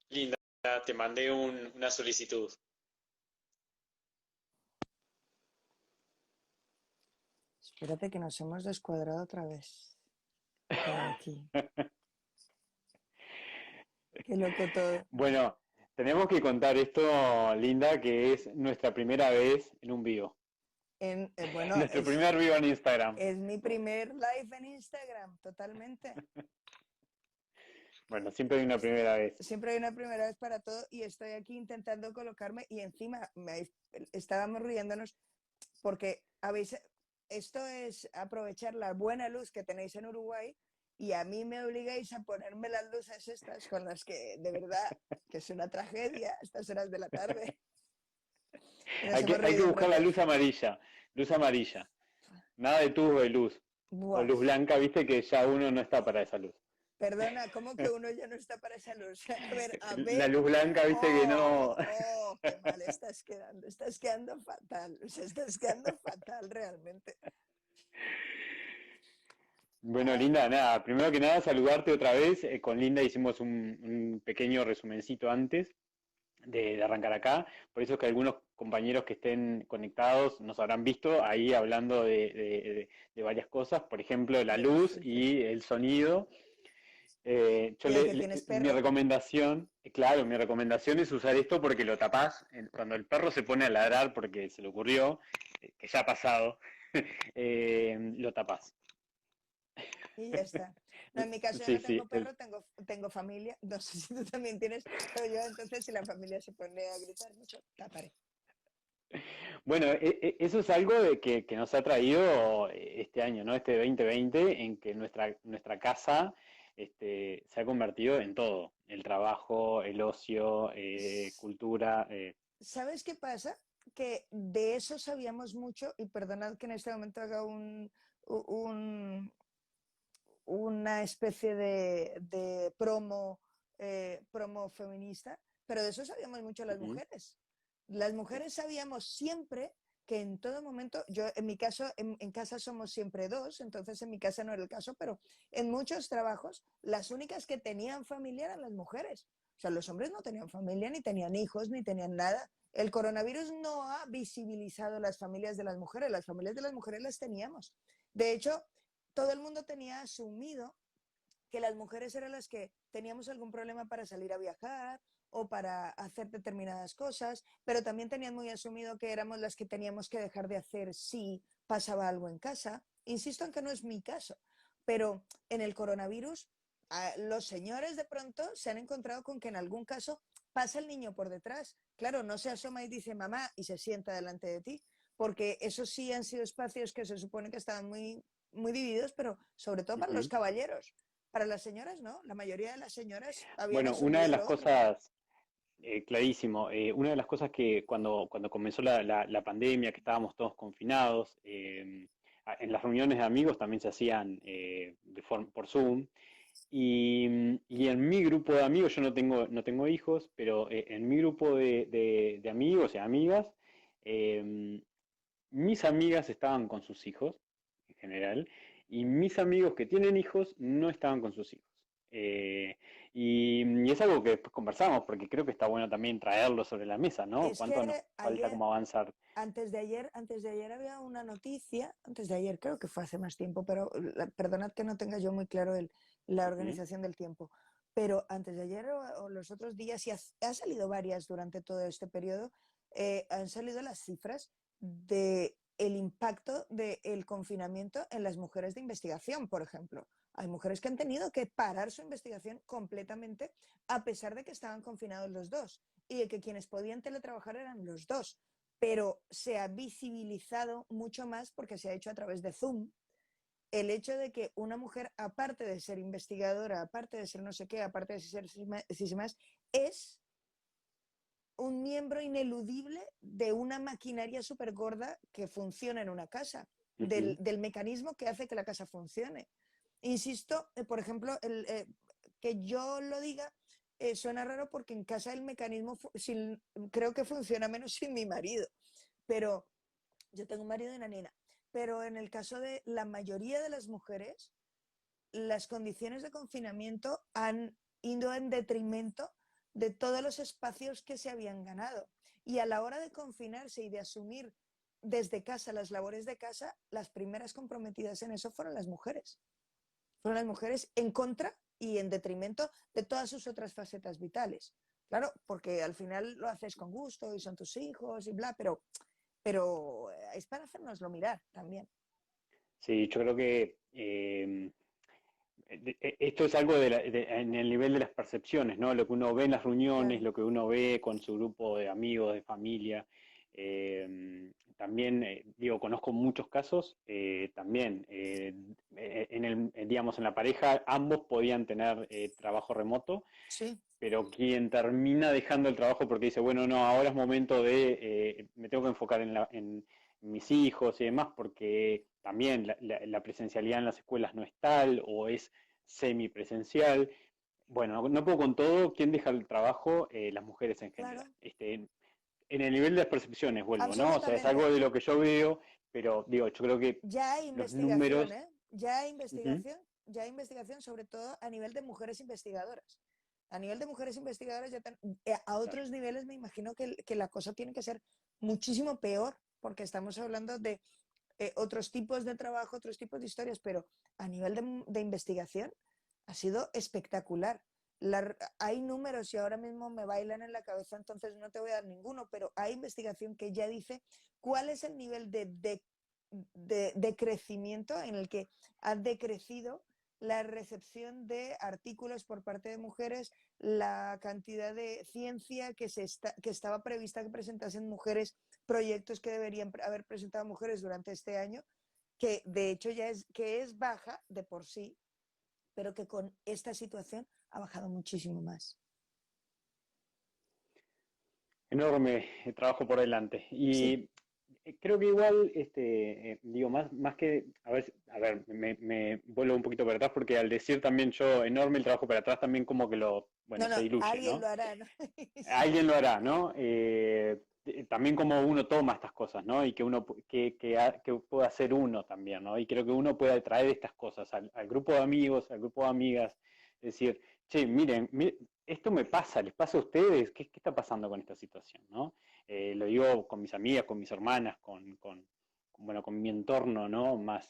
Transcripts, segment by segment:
Linda, te mandé una solicitud. Espérate que nos hemos descuadrado otra vez. ¿Qué hay aquí? Qué loco todo. Bueno, tenemos que contar esto, Linda, que es nuestra primera vez en un vivo. Bueno, Nuestro primer vivo en Instagram. es mi primer live en Instagram, totalmente. Bueno, siempre hay una primera vez. Siempre hay una primera vez para todo y estoy aquí intentando colocarme y encima estábamos riéndonos porque esto es aprovechar la buena luz que tenéis en Uruguay y a mí me obligáis a ponerme las luces estas con las que de verdad que es una tragedia a estas horas de la tarde y nos hemos Hay que reído un buscar la rato. luz amarilla. Luz amarilla. Nada de tubo de luz. O Buah. luz blanca, viste que ya uno no está para esa luz. Perdona, ¿cómo que uno ya no está para esa luz? A La ver. luz blanca, viste que Oh, no. oh, qué mal estás quedando fatal, o sea, estás quedando fatal realmente. Bueno, Ay, Linda, nada, primero que nada saludarte otra vez. Con Linda hicimos un pequeño resumencito antes de arrancar acá. Por eso es que algunos compañeros que estén conectados nos habrán visto ahí hablando de varias cosas, por ejemplo, la del luz sitio. y el sonido. Y de que tienes Mi perro, recomendación, claro, mi recomendación es usar esto porque lo tapás. Cuando el perro se pone a ladrar porque se le ocurrió, que ya ha pasado, lo tapás. y ya está. No, en mi caso yo Sí, no sí. tengo perro, tengo familia. No sé si tú también tienes, pero yo entonces si la familia se pone a gritar mucho, taparé. Bueno, eso es algo que nos ha traído este año, ¿no? Este 2020, en que nuestra casa se ha convertido en todo. El trabajo, el ocio, cultura. ¿Sabes qué pasa? Que de eso sabíamos mucho, y perdonad que en este momento haga un, una especie de promo feminista, pero de eso sabíamos mucho las Ujú. mujeres. Las mujeres sabíamos siempre que en todo momento, yo en mi caso, en casa somos siempre dos, entonces en mi casa no era el caso, pero en muchos trabajos las únicas que tenían familia eran las mujeres. O sea, los hombres no tenían familia, ni tenían hijos, ni tenían nada. El coronavirus no ha visibilizado las familias de las familias de las mujeres las teníamos. De hecho, todo el mundo tenía asumido que las mujeres eran las que teníamos algún problema para salir a viajar o para hacer determinadas cosas, pero también tenían muy asumido que éramos las que teníamos que dejar de hacer si pasaba algo en casa. Insisto en que no es mi caso, pero en el coronavirus los señores de pronto se han encontrado con que en algún caso pasa el niño por detrás. Claro, no se asoma y dice mamá y se sienta delante de ti, porque esos sí han sido espacios que se supone que estaban muy divididos, pero sobre todo para los Ujú. caballeros. Para las señoras, no. La mayoría de las señoras habían Bueno, una de asumido el las rol. cosas, clarísimo, una de las cosas que cuando comenzó la pandemia, que estábamos todos confinados, en las reuniones de amigos también se hacían por Zoom. Y en mi grupo de amigos, yo no tengo hijos, pero en mi grupo de amigos y amigas, eh, mis amigas estaban con sus hijos, en general, y mis amigos que tienen hijos no estaban con sus hijos. Eh, y es algo que después conversamos, porque creo que está bueno también traerlo sobre la mesa, ¿no? Es ¿Cuánto nos que falta ayer, como avanzar? antes de ayer había una noticia, antes de ayer creo que fue hace más tiempo, pero perdonad que no tenga yo muy claro la Ujú. organización del tiempo, pero antes de ayer o los otros días, y ha salido varias durante todo este periodo, han salido las cifras de el impacto del confinamiento en las mujeres de investigación, por ejemplo. Hay mujeres que han tenido que parar su investigación completamente a pesar de que estaban confinados los dos y de que quienes podían teletrabajar eran los dos, pero se ha visibilizado mucho más porque se ha hecho a través de Zoom el hecho de que una mujer, aparte de ser investigadora, aparte de ser no sé qué, aparte de ser más, es un miembro ineludible de una maquinaria súper gorda que funciona en una casa, Ujú. del mecanismo que hace que la casa funcione. Insisto, por ejemplo, que yo lo diga suena raro porque en casa el mecanismo creo que funciona menos sin mi marido, pero yo tengo un marido y una nena. Pero en el caso de la mayoría de las mujeres, las condiciones de confinamiento han ido en detrimento de todos los espacios que se habían ganado. Y a la hora de confinarse y de asumir desde casa las labores de casa, las primeras comprometidas en eso fueron las mujeres. Fueron las mujeres en contra y en detrimento de todas sus otras facetas vitales. Claro, porque al final lo haces con gusto y son tus hijos y bla, pero es para hacérnoslo mirar también. Sí, yo creo que esto es algo en el nivel de las percepciones, ¿no? Lo que uno ve en las reuniones, Claro. lo que uno ve con su grupo de amigos, de familia. También, digo, conozco muchos casos, también, digamos, en la pareja ambos podían tener trabajo remoto, Sí, pero quien termina dejando el trabajo porque dice, bueno, no, ahora es momento me tengo que enfocar en mis hijos y demás, porque también la presencialidad en las escuelas no es tal o es semipresencial. Bueno, no puedo con todo, ¿quién deja el trabajo? Las mujeres en general. claro, En el nivel de las percepciones, vuelvo, ¿no? O sea, es absolutamente. algo de lo que yo veo, pero digo, yo creo que Ya hay los investigación, números... ¿eh? Ya hay Ujú, investigación, ya hay investigación sobre todo a nivel de mujeres investigadoras. A nivel de mujeres investigadoras, a claro. otros niveles me imagino que la cosa tiene que ser muchísimo peor, porque estamos hablando de otros tipos de trabajo, otros tipos de historias, pero a nivel de investigación ha sido espectacular. Hay números y ahora mismo me bailan en la cabeza, entonces no te voy a dar ninguno, pero hay investigación que ya dice cuál es el nivel de crecimiento en el que ha decrecido la recepción de artículos por parte de mujeres, la cantidad de ciencia que estaba prevista que presentasen mujeres, proyectos que deberían haber presentado mujeres durante este año, que de hecho que es baja de por sí, pero que con esta situación ha bajado muchísimo más. Enorme trabajo por delante. Sí, Y creo que igual, digo, más que, a ver, me vuelvo un poquito para atrás porque al decir también yo enorme el trabajo para atrás también como que no, bueno, no, se diluye, alguien ¿no? lo hará, ¿no? Sí, Alguien lo hará, ¿no? También como uno toma estas cosas, ¿no? Y que uno, que pueda hacer uno también, ¿no? Y creo que uno pueda traer estas cosas al grupo de amigos, al grupo de amigas, decir, che, miren, esto me pasa, les pasa a ustedes, ¿qué está pasando con esta situación, ¿no? Lo digo con mis amigas, con mis hermanas, bueno, con mi entorno, ¿no? Más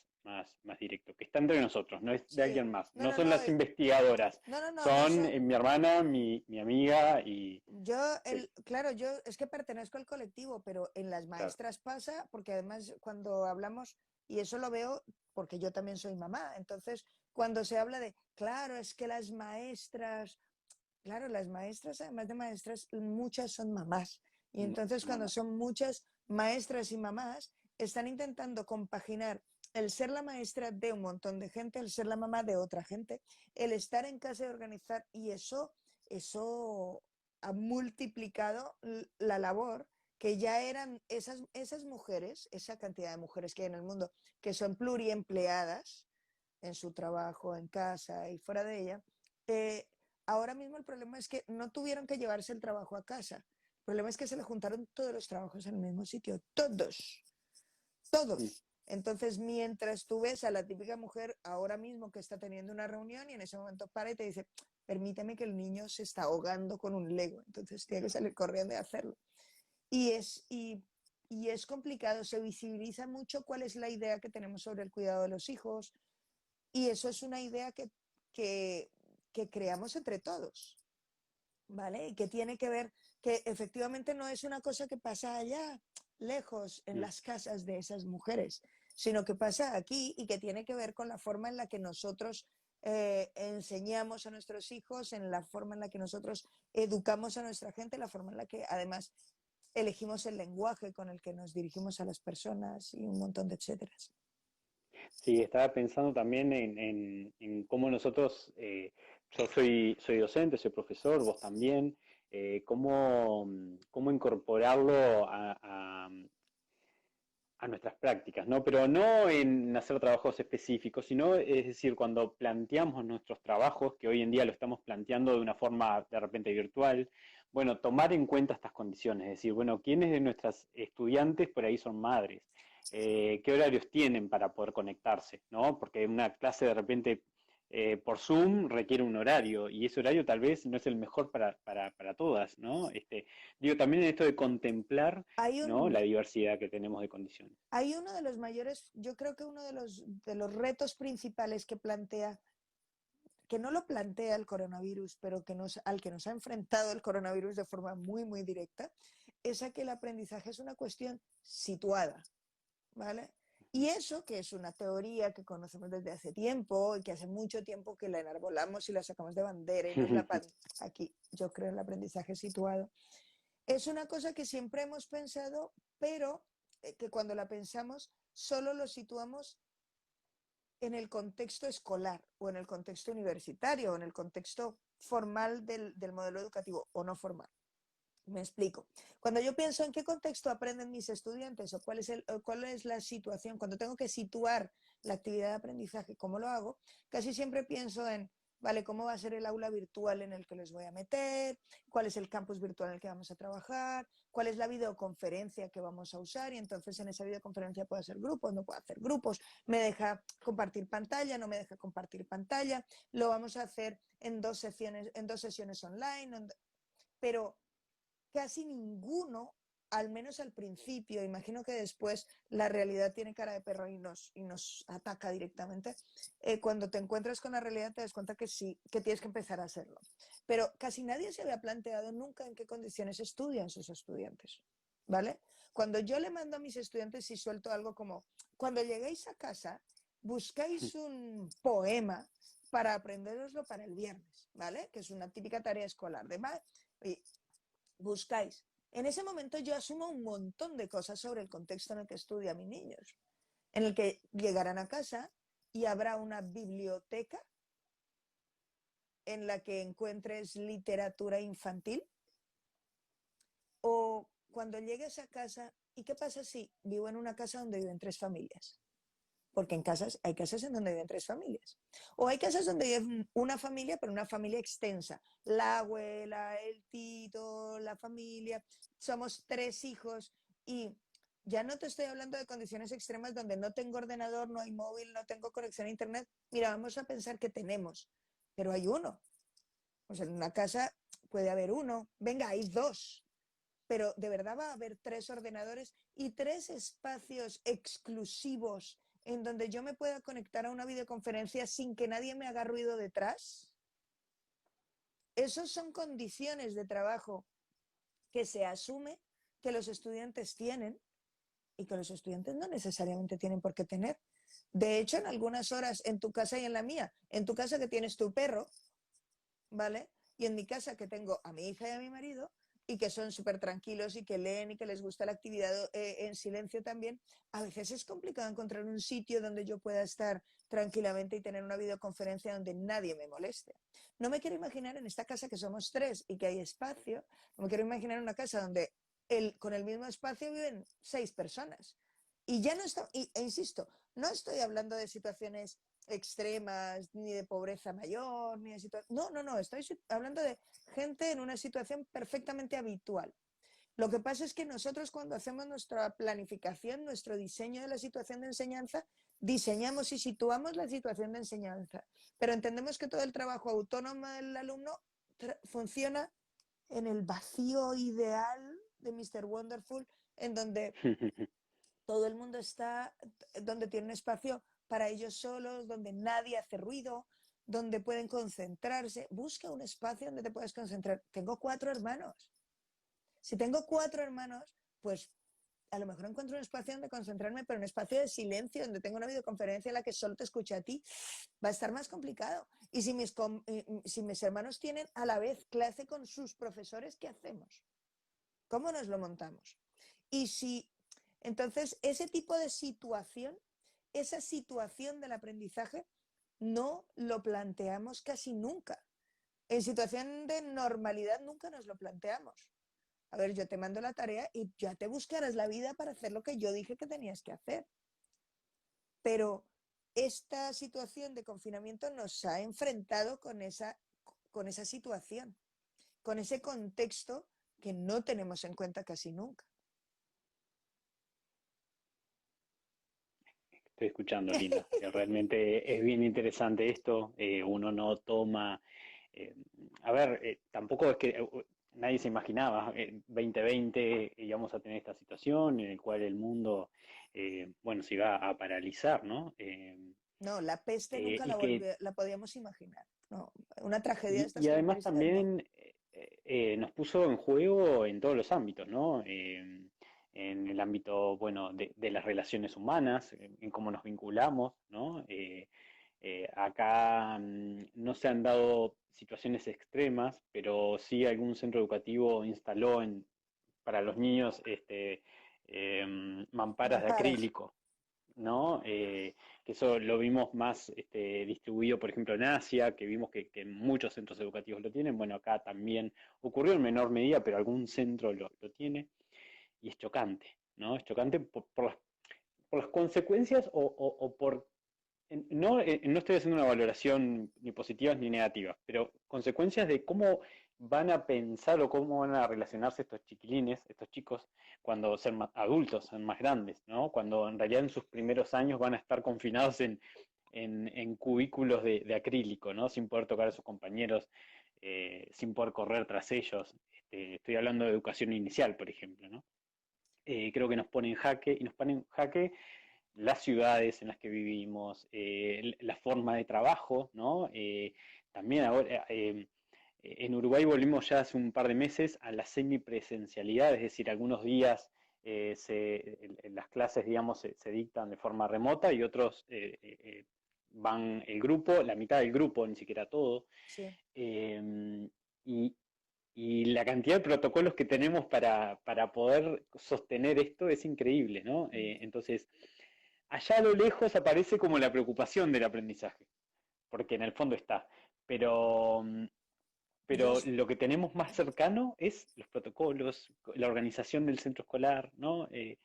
directo, que está entre nosotros, no es de sí. alguien más, No, no no, son no, las investigadoras, no, no, no, no son son. mi hermana, mi amiga y... Sí, Claro, yo es que pertenezco al colectivo, pero en las claro. maestras pasa, porque además cuando hablamos, y eso lo veo porque yo también soy mamá, entonces cuando se habla de, claro, es que las maestras, claro, las maestras, además de maestras, muchas son mamás. Y entonces cuando Mamá. son muchas maestras y mamás, están intentando compaginar el ser la maestra de un montón de gente, el ser la mamá de otra gente, el estar en casa y organizar, y eso ha multiplicado la labor que ya eran esas mujeres, esa cantidad de mujeres que hay en el mundo, que son pluriempleadas en su trabajo, en casa y fuera de ella. eh, Ahora mismo el problema es que no tuvieron que llevarse el trabajo a casa. El problema es que se le juntaron todos los trabajos en el mismo sitio, todos, Mm. todos. Entonces, mientras tú ves a la típica mujer ahora mismo que está teniendo una reunión y en ese momento para y te dice, permíteme que el niño se está ahogando con un Lego, entonces tiene que salir corriendo y hacerlo. Y y es complicado, se visibiliza mucho cuál es la idea que tenemos sobre el cuidado de los hijos y eso es una idea que, que creamos entre todos. ¿Vale? Y que tiene que ver que efectivamente no es una cosa que pasa allá, lejos, en Mm. las casas de esas mujeres, sino que pasa aquí y que tiene que ver con la forma en la que nosotros enseñamos a nuestros hijos, en la forma en la que nosotros educamos a nuestra gente, la forma en la que además elegimos el lenguaje con el que nos dirigimos a las personas y un montón de etcéteras. Sí, estaba pensando también en cómo nosotros, yo soy docente, soy profesor, vos también, cómo incorporarlo a nuestras prácticas, ¿no? Pero no en hacer trabajos específicos, sino, es decir, cuando planteamos nuestros trabajos, que hoy en día lo estamos planteando de una forma de repente virtual, bueno, tomar en cuenta estas condiciones, es decir, bueno, ¿quiénes de nuestras estudiantes por ahí son madres? ¿Qué horarios tienen para poder conectarse? ¿No? Porque una clase de repente por Zoom requiere un horario y ese horario tal vez no es el mejor para todas, ¿no? Digo, también en esto de contemplar, Hay ¿no? un, La diversidad que tenemos de condiciones. hay uno de los mayores, yo creo que uno de los retos principales que plantea, que no lo plantea el coronavirus, pero al que nos ha enfrentado el coronavirus de forma muy, muy directa, es a que el aprendizaje es una cuestión situada, ¿vale? Y eso, que es una teoría que conocemos desde hace tiempo y que hace mucho tiempo que la enarbolamos y la sacamos de bandera y nos la aquí, yo creo en el aprendizaje situado, es una cosa que siempre hemos pensado, pero que cuando la pensamos solo lo situamos en el contexto escolar o en el contexto universitario o en el contexto formal del modelo educativo o no formal. Me explico. Cuando yo pienso en qué contexto aprenden mis estudiantes o cuál es la situación, cuando tengo que situar la actividad de aprendizaje, ¿cómo lo hago? Casi siempre pienso en, vale, ¿cómo va a ser el aula virtual en el que les voy a meter? ¿Cuál es el campus virtual en el que vamos a trabajar? ¿Cuál es la videoconferencia que vamos a usar? Y entonces en esa videoconferencia puedo hacer grupos, no puedo hacer grupos, me deja compartir pantalla, no me deja compartir pantalla, lo vamos a hacer en dos sesiones online, pero casi ninguno, al menos al principio, imagino que después la realidad tiene cara de perro y nos ataca directamente, cuando te encuentras con la realidad te das cuenta que sí, que tienes que empezar a hacerlo. Pero casi nadie se había planteado nunca en qué condiciones estudian sus estudiantes, ¿vale? Cuando yo le mando a mis estudiantes y suelto algo como, cuando lleguéis a casa, buscáis un poema para aprenderoslo para el viernes, ¿vale? Que es una típica tarea escolar. Y buscáis. En ese momento yo asumo un montón de cosas sobre el contexto en el que estudian mis niños, en el que llegarán a casa y habrá una biblioteca en la que encuentres literatura infantil, o cuando llegues a casa, ¿y qué pasa si vivo en una casa donde viven tres familias? Porque hay casas en donde viven tres familias. O hay casas donde vive una familia, pero una familia extensa. La abuela, el tito, la familia. Somos tres hijos y ya no te estoy hablando de condiciones extremas donde no tengo ordenador, no hay móvil, no tengo conexión a internet. Mira, vamos a pensar que tenemos, pero hay uno. O sea, en una casa puede haber uno. Venga, hay dos. Pero de verdad va a haber tres ordenadores y tres espacios exclusivos en donde yo me pueda conectar a una videoconferencia sin que nadie me haga ruido detrás. Esas son condiciones de trabajo que se asume que los estudiantes tienen y que los estudiantes no necesariamente tienen por qué tener. De hecho, en algunas horas, en tu casa y en la mía, en tu casa que tienes tu perro, ¿vale? Y en mi casa que tengo a mi hija y a mi marido, y que son súper tranquilos y que leen y que les gusta la actividad en silencio también, a veces es complicado encontrar un sitio donde yo pueda estar tranquilamente y tener una videoconferencia donde nadie me moleste. No me quiero imaginar en esta casa que somos tres y que hay espacio, no me quiero imaginar una casa donde con el mismo espacio viven 6 personas. Y ya no está, insisto, no estoy hablando de situaciones extremas, ni de pobreza mayor, ni de situación. No, no, no, estoy hablando de gente en una situación perfectamente habitual. Lo que pasa es que nosotros cuando hacemos nuestra planificación, nuestro diseño de la situación de enseñanza, diseñamos y situamos la situación de enseñanza, pero entendemos que todo el trabajo autónomo del alumno funciona en el vacío ideal de Mr. Wonderful, en donde todo el mundo está, donde tiene un espacio para ellos solos, donde nadie hace ruido, donde pueden concentrarse. Busca un espacio donde te puedas concentrar. Tengo 4 hermanos. Si tengo 4 hermanos, pues a lo mejor encuentro un espacio donde concentrarme, pero un espacio de silencio, donde tengo una videoconferencia en la que solo te escucho a ti, va a estar más complicado. Y si mis hermanos tienen a la vez clase con sus profesores, ¿qué hacemos? ¿Cómo nos lo montamos? Y si entonces ese tipo de situación, esa situación del aprendizaje, no lo planteamos casi nunca. En situación de normalidad nunca nos lo planteamos. A ver, yo te mando la tarea y ya te buscarás la vida para hacer lo que yo dije que tenías que hacer. Pero esta situación de confinamiento nos ha enfrentado con esa situación, con ese contexto que no tenemos en cuenta casi nunca. estoy escuchando, Linda. Realmente es bien interesante esto. Uno no toma. eh, a ver, tampoco es que nadie se imaginaba 2020 íbamos a tener esta situación en la cual el mundo, bueno, se iba a paralizar, ¿no? No, la peste nunca Y que la podíamos imaginar. No, una tragedia de estas y además características, no. también nos puso en juego en todos los ámbitos, ¿no? En el ámbito, bueno, de las relaciones humanas, en cómo nos vinculamos, ¿no? Acá no se han dado situaciones extremas, pero sí algún centro educativo instaló para los niños mamparas de Mamparas. acrílico, ¿no? Que eso lo vimos más distribuido, por ejemplo, en Asia, que vimos que muchos centros educativos lo tienen. Bueno, acá también ocurrió en menor medida, pero algún centro lo tiene, y es chocante, ¿no? Es chocante por las consecuencias o por... No, no estoy haciendo una valoración ni positivas ni negativas, pero consecuencias de cómo van a pensar o cómo van a relacionarse estos chiquilines, estos chicos, cuando sean más adultos, sean más grandes, ¿no? Cuando en realidad en sus primeros años van a estar confinados en cubículos de acrílico, ¿no? Sin poder tocar a sus compañeros, sin poder correr tras ellos. Estoy hablando de educación inicial, por ejemplo, ¿no? Creo que nos pone en jaque, y nos pone en jaque las ciudades en las que vivimos, la forma de trabajo, ¿no? También ahora, en Uruguay volvimos ya hace un par de meses a la semipresencialidad, es decir, algunos días las clases, digamos, se dictan de forma remota y otros van el grupo, la mitad del grupo, ni siquiera todo. Sí. Y, y la cantidad de protocolos que tenemos para poder sostener esto es increíble, ¿no? Entonces, allá a lo lejos aparece como la preocupación del aprendizaje, porque en el fondo está. Pero, Yo, pero lo que tenemos más cercano es los protocolos, la organización del centro escolar, ¿no? Eh,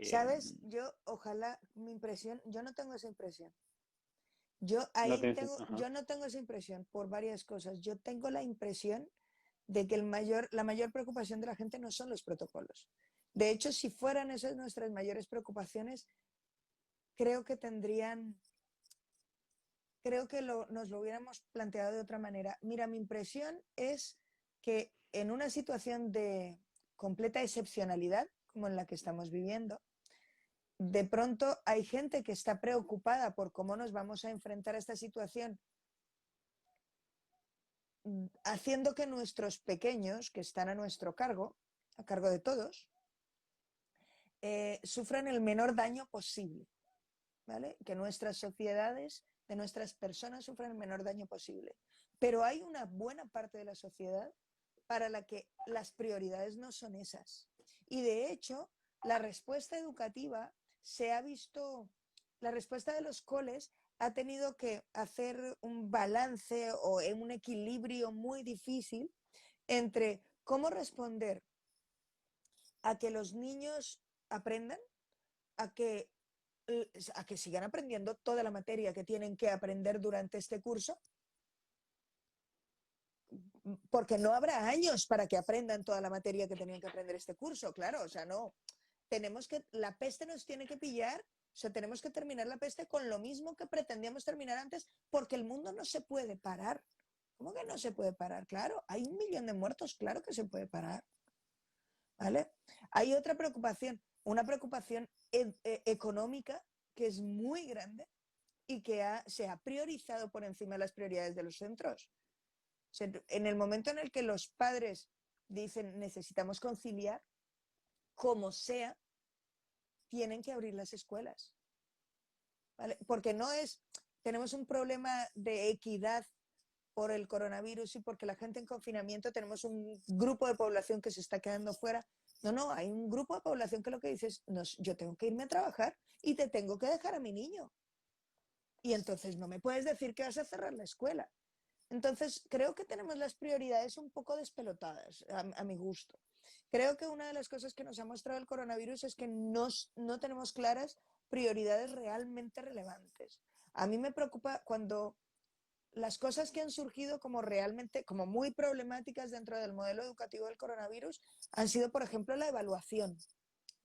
¿sabes? Yo, ojalá, mi impresión, yo no tengo esa impresión. no tenés, Yo ajá. no tengo esa impresión por varias cosas. Yo tengo la impresión de que la mayor preocupación de la gente no son los protocolos. De hecho, si fueran esas nuestras mayores preocupaciones, creo que tendrían, creo que nos lo hubiéramos planteado de otra manera. Mira, mi impresión es que en una situación de completa excepcionalidad, como en la que estamos viviendo, de pronto hay gente que está preocupada por cómo nos vamos a enfrentar a esta situación, haciendo que nuestros pequeños, que están a nuestro cargo, a cargo de todos, sufran el menor daño posible, ¿vale? Que nuestras sociedades, de nuestras personas, sufran el menor daño posible. Pero hay una buena parte de la sociedad para la que las prioridades no son esas. Y de hecho, la respuesta educativa se ha visto, la respuesta de los coles ha tenido que hacer un balance o un equilibrio muy difícil entre cómo responder a que los niños aprendan, a que, a que sigan aprendiendo toda la materia que tienen que aprender durante este curso, porque no habrá años para que aprendan toda la materia que tenían que aprender este curso, claro, o sea, no. Tenemos que, la peste nos tiene que pillar, o sea, tenemos que terminar la peste con lo mismo que pretendíamos terminar antes, porque el mundo no se puede parar. ¿Cómo que no se puede parar? Claro, hay 1 millón de muertos, claro que se puede parar, ¿vale? Hay otra preocupación, una preocupación económica que es muy grande y que se ha priorizado por encima de las prioridades de los centros. O sea, en el momento en el que los padres dicen necesitamos conciliar, como sea, tienen que abrir las escuelas, ¿vale? Porque no es, tenemos un problema de equidad por el coronavirus y porque la gente en confinamiento tenemos un grupo de población que se está quedando fuera. No, no, hay un grupo de población que lo que dice es, no, yo tengo que irme a trabajar y te tengo que dejar a mi niño. Y entonces no me puedes decir que vas a cerrar la escuela. Entonces, creo que tenemos las prioridades un poco despelotadas, a mi gusto. Creo que una de las cosas que nos ha mostrado el coronavirus es que no tenemos claras prioridades realmente relevantes. A mí me preocupa cuando las cosas que han surgido como realmente, como muy problemáticas dentro del modelo educativo del coronavirus, han sido, por ejemplo, la evaluación.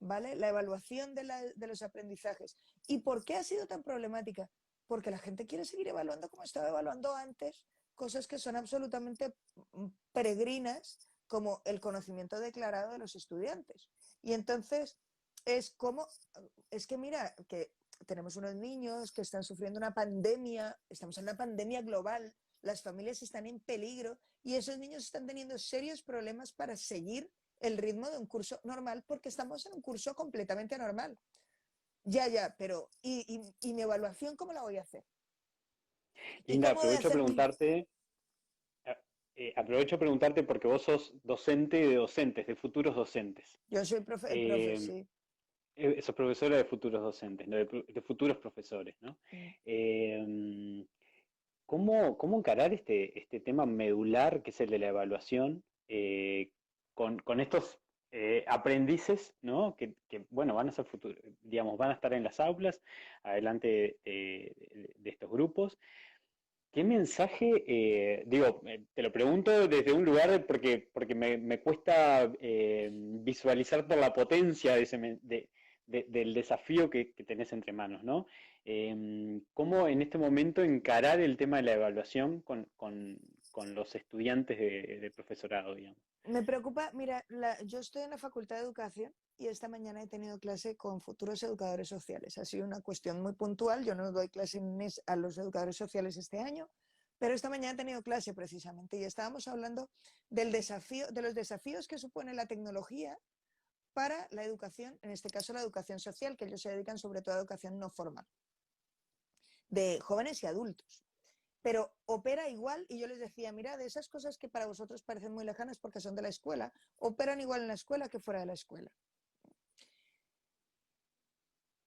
¿vale? La evaluación de los aprendizajes. ¿Y por qué ha sido tan problemática? Porque la gente quiere seguir evaluando como estaba evaluando antes, cosas que son absolutamente peregrinas, como el conocimiento declarado de los estudiantes. Y entonces es que mira, que tenemos unos niños que están sufriendo una pandemia, estamos en una pandemia global, las familias están en peligro y esos niños están teniendo serios problemas para seguir el ritmo de un curso normal porque estamos en un curso completamente anormal. Ya, pero ¿y mi evaluación cómo la voy a hacer? ¿Y Linda, cómo voy a hacer mi...? aprovecho a preguntarte porque vos sos docente de docentes, de futuros docentes. Yo soy profe, Eh, sí. Sos profesora de futuros docentes, ¿no? De futuros profesores, ¿no? Mm. Eh, ¿Cómo encarar este tema medular que es el de la evaluación con estos aprendices, ¿no? Bueno, van a ser futuros, digamos, van a estar en las aulas, adelante de estos grupos. ¿Qué mensaje, te lo pregunto desde un lugar porque me cuesta visualizar por la potencia del desafío que tenés entre manos, ¿no? ¿Cómo en este momento encarar el tema de la evaluación con los estudiantes de profesorado, digamos? Me preocupa, mira, yo estoy en la Facultad de Educación y esta mañana he tenido clase con futuros educadores sociales. Ha sido una cuestión muy puntual, yo no doy clase a los educadores sociales este año, pero esta mañana he tenido clase precisamente y estábamos hablando del desafío, de los desafíos que supone la tecnología para la educación, en este caso la educación social, que ellos se dedican sobre todo a educación no formal, de jóvenes y adultos. Pero opera igual, y yo les decía, mira, de esas cosas que para vosotros parecen muy lejanas porque son de la escuela, operan igual en la escuela que fuera de la escuela.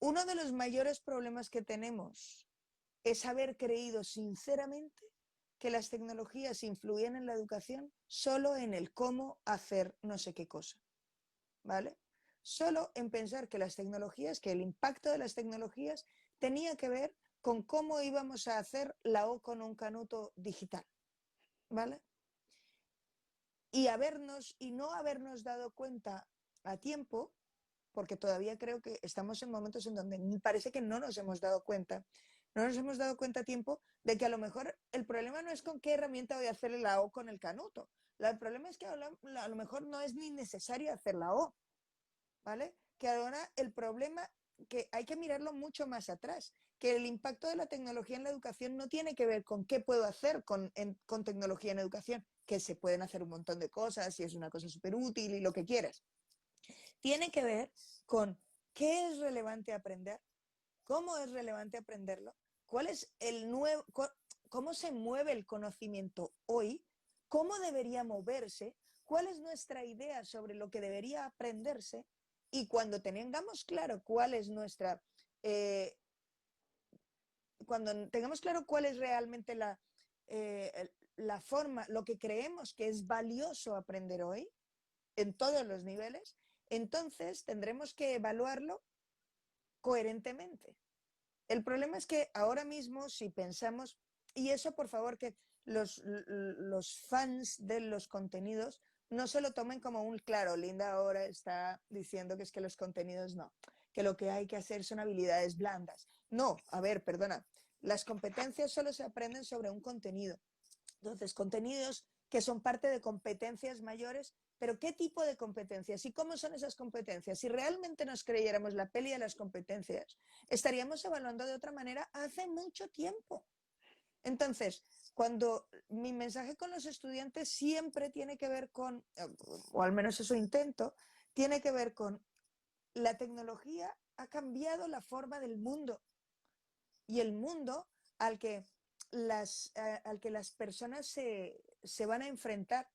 Uno de los mayores problemas que tenemos es haber creído sinceramente que las tecnologías influían en la educación solo en el cómo hacer no sé qué cosa, ¿vale? Solo en pensar que las tecnologías, que el impacto de las tecnologías tenía que ver con cómo íbamos a hacer la O con un canuto digital, ¿vale? Y no habernos dado cuenta a tiempo, porque todavía creo que estamos en momentos en donde parece que no nos hemos dado cuenta, no nos hemos dado cuenta a tiempo de que a lo mejor el problema no es con qué herramienta voy a hacer la O con el canuto. El problema es que a lo mejor no es ni necesario hacer la O, ¿vale? Que ahora el problema, que hay que mirarlo mucho más atrás, que el impacto de la tecnología en la educación no tiene que ver con qué puedo hacer con tecnología en educación, que se pueden hacer un montón de cosas y es una cosa súper útil y lo que quieras. Tiene que ver con qué es relevante aprender, cómo es relevante aprenderlo, cuál es el nuevo, cómo se mueve el conocimiento hoy, cómo debería moverse, cuál es nuestra idea sobre lo que debería aprenderse y cuando tengamos claro cuál es nuestra, cuando tengamos claro cuál es realmente la forma, lo que creemos que es valioso aprender hoy, en todos los niveles, entonces tendremos que evaluarlo coherentemente. El problema es que ahora mismo, si pensamos, y eso por favor que los fans de los contenidos no se lo tomen como un claro, Linda ahora está diciendo que es que los contenidos no, que lo que hay que hacer son habilidades blandas. No, a ver, perdona, las competencias solo se aprenden sobre un contenido. Entonces, contenidos que son parte de competencias mayores, pero ¿qué tipo de competencias? ¿Y cómo son esas competencias? Si realmente nos creyéramos la peli de las competencias, estaríamos evaluando de otra manera hace mucho tiempo. Entonces, cuando mi mensaje con los estudiantes siempre tiene que ver con, o al menos eso intento, tiene que ver con la tecnología ha cambiado la forma del mundo y el mundo al que al que las personas se van a enfrentar,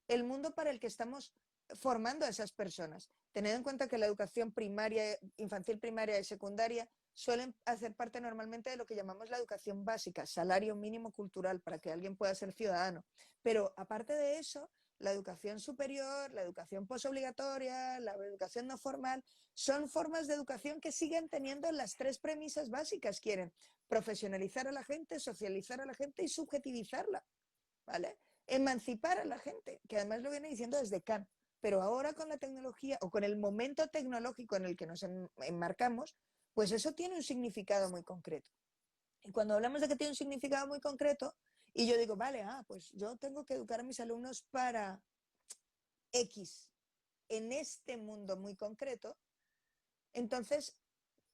el mundo para el que estamos formando a esas personas. Tened en cuenta que la educación primaria, infantil primaria y secundaria suelen hacer parte normalmente de lo que llamamos la educación básica, salario mínimo cultural, para que alguien pueda ser ciudadano. Pero aparte de eso, la educación superior, la educación posobligatoria, la educación no formal, son formas de educación que siguen teniendo las tres premisas básicas. Quieren profesionalizar a la gente, socializar a la gente y subjetivizarla, ¿vale? Emancipar a la gente, que además lo viene diciendo desde Kant. pero ahora con la tecnología o con el momento tecnológico en el que nos enmarcamos, pues eso tiene un significado muy concreto. Y cuando hablamos de que tiene un significado muy concreto, y yo digo, vale, pues yo tengo que educar a mis alumnos para X en este mundo muy concreto, entonces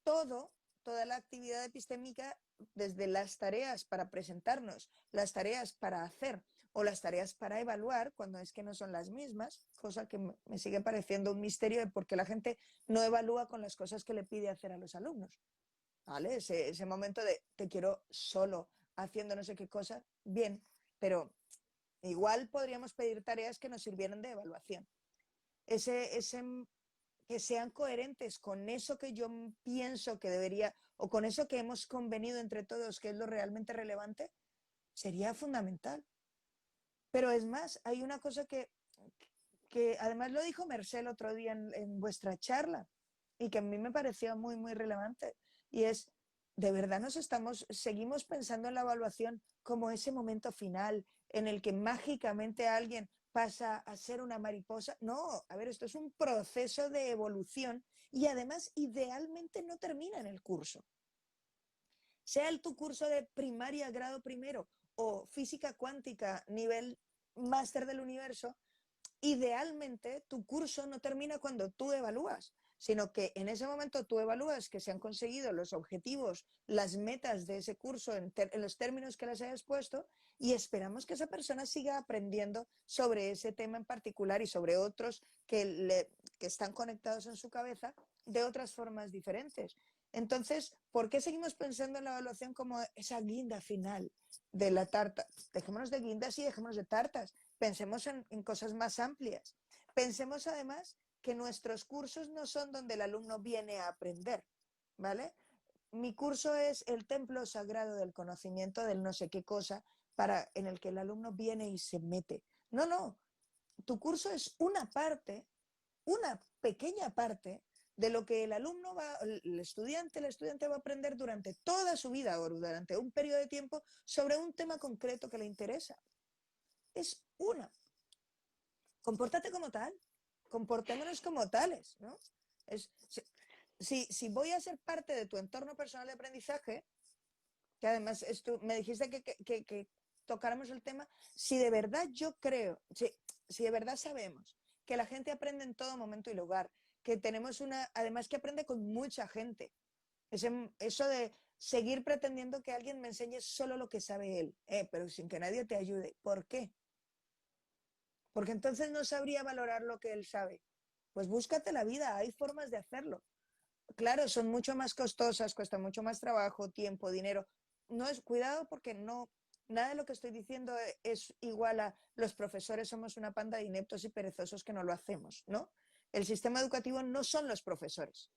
todo, toda la actividad epistémica, desde las tareas para presentarnos, las tareas para hacer o las tareas para evaluar, cuando es que no son las mismas, cosa que me sigue pareciendo un misterio de por qué la gente no evalúa con las cosas que le pide hacer a los alumnos. ¿Vale? Ese momento de te quiero solo haciendo no sé qué cosa, bien, pero igual podríamos pedir tareas que nos sirvieran de evaluación. Ese que sean coherentes con eso que yo pienso que debería, o con eso que hemos convenido entre todos que es lo realmente relevante, sería fundamental. Pero es más, hay una cosa que además lo dijo Mercé el otro día en vuestra charla y que a mí me pareció muy, muy relevante, y es, ¿de verdad seguimos pensando en la evaluación como ese momento final en el que mágicamente alguien pasa a ser una mariposa? No, a ver, esto es un proceso de evolución y además idealmente no termina en el curso. Sea tu curso de primaria grado primero o física cuántica nivel máster del universo, idealmente tu curso no termina cuando tú evalúas, sino que en ese momento tú evalúas que se han conseguido los objetivos, las metas de ese curso en los términos que les hayas puesto, y esperamos que esa persona siga aprendiendo sobre ese tema en particular y sobre otros que están conectados en su cabeza de otras formas diferentes. Entonces, ¿por qué seguimos pensando en la evaluación como esa guinda final de la tarta? Dejémonos de guindas y dejémonos de tartas. Pensemos en cosas más amplias. Pensemos además que nuestros cursos no son donde el alumno viene a aprender, ¿vale? Mi curso es el templo sagrado del conocimiento del no sé qué cosa en el que el alumno viene y se mete. No, no, tu curso es una parte, una pequeña parte de lo que el alumno el estudiante va a aprender durante toda su vida o durante un periodo de tiempo sobre un tema concreto que le interesa. Es una. Compórtate como tal, comportémonos como tales, ¿no? Si voy a ser parte de tu entorno personal de aprendizaje, que además me dijiste que tocáramos el tema, si de verdad yo creo, si de verdad sabemos que la gente aprende en todo momento y lugar, que tenemos además que aprende con mucha gente, eso de seguir pretendiendo que alguien me enseñe solo lo que sabe él, pero sin que nadie te ayude, ¿por qué? Porque entonces no sabría valorar lo que él sabe. Pues búscate la vida, hay formas de hacerlo. Claro, son mucho más costosas, cuesta mucho más trabajo, tiempo, dinero. No es cuidado porque no, nada de lo que estoy diciendo es igual a los profesores somos una panda de ineptos y perezosos que no lo hacemos, ¿no? El sistema educativo no son los profesores.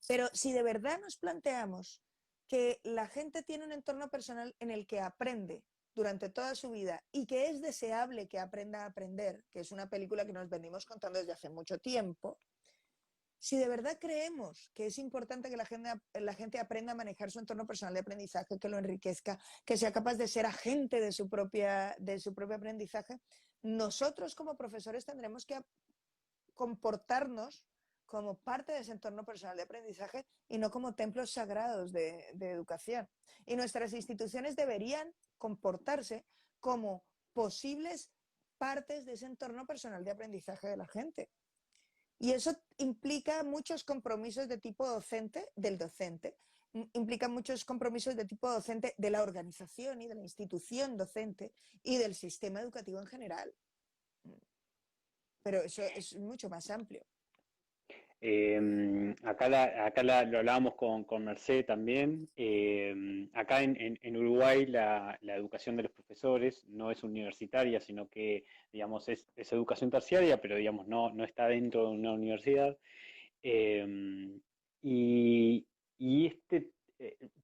Pero si de verdad nos planteamos que la gente tiene un entorno personal en el que aprende durante toda su vida y que es deseable que aprenda a aprender, que es una película que nos venimos contando desde hace mucho tiempo, si de verdad creemos que es importante que la gente aprenda a manejar su entorno personal de aprendizaje, que lo enriquezca, que sea capaz de ser agente de su propio aprendizaje, nosotros como profesores tendremos que comportarnos como parte de ese entorno personal de aprendizaje y no como templos sagrados de educación. Y nuestras instituciones deberían comportarse como posibles partes de ese entorno personal de aprendizaje de la gente. Y eso implica muchos compromisos de tipo docente, del docente, implica muchos compromisos de tipo docente de la organización y de la institución docente y del sistema educativo en general. Pero eso es mucho más amplio. Lo hablábamos con Mercé también. Acá en Uruguay la educación de los profesores no es universitaria, sino que, digamos, es educación terciaria, pero, digamos, no está dentro de una universidad. Y, y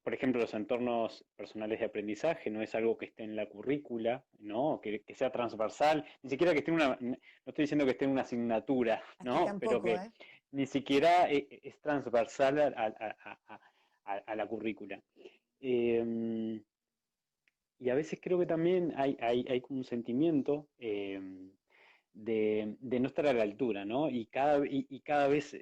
por ejemplo, los entornos personales de aprendizaje no es algo que esté en la currícula, ¿no? Que sea transversal, ni siquiera que esté no estoy diciendo que esté en una asignatura, Aquí ¿no? Pero tampoco, que ni siquiera es transversal a la currícula. Y a veces creo que también hay como un sentimiento de no estar a la altura, ¿no? Y cada vez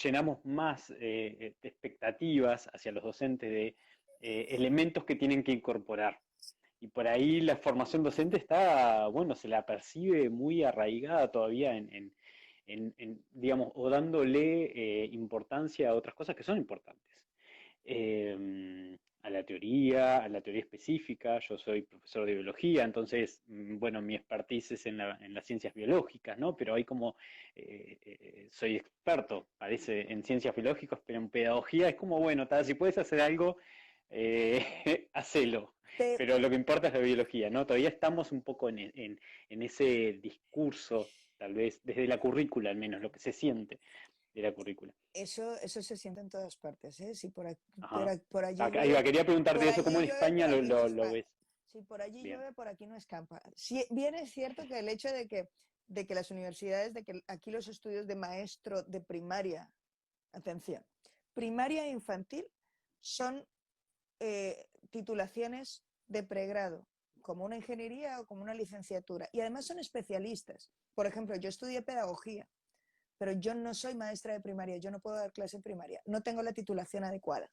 llenamos más de expectativas hacia los docentes de elementos que tienen que incorporar. Y por ahí la formación docente está, bueno, se la percibe muy arraigada todavía digamos, o dándole importancia a otras cosas que son importantes. A la teoría específica. Yo soy profesor de biología, entonces, bueno, mi expertise es en las ciencias biológicas, ¿no? Pero hay como, soy experto, parece, en ciencias biológicas, pero en pedagogía es como, bueno, si puedes hacer algo, hacelo. Te, Pero lo que importa es la biología, ¿no? Todavía estamos un poco en ese discurso, tal vez, desde la currícula al menos, lo que se siente de la currícula. eso se siente en todas partes, ¿eh? Si Ajá. por allí Ahí va, llueve, quería preguntarte por eso, ¿cómo allí en llueve, por España aquí no lo ves? Si por allí Bien. llueve, por aquí no escampa. Si bien es cierto que el hecho de que las universidades, de que aquí los estudios de maestro de primaria, atención, primaria e infantil son titulaciones de pregrado, como una ingeniería o como una licenciatura. Y además son especialistas. Por ejemplo, yo estudié pedagogía, pero yo no soy maestra de primaria, yo no puedo dar clase en primaria, no tengo la titulación adecuada.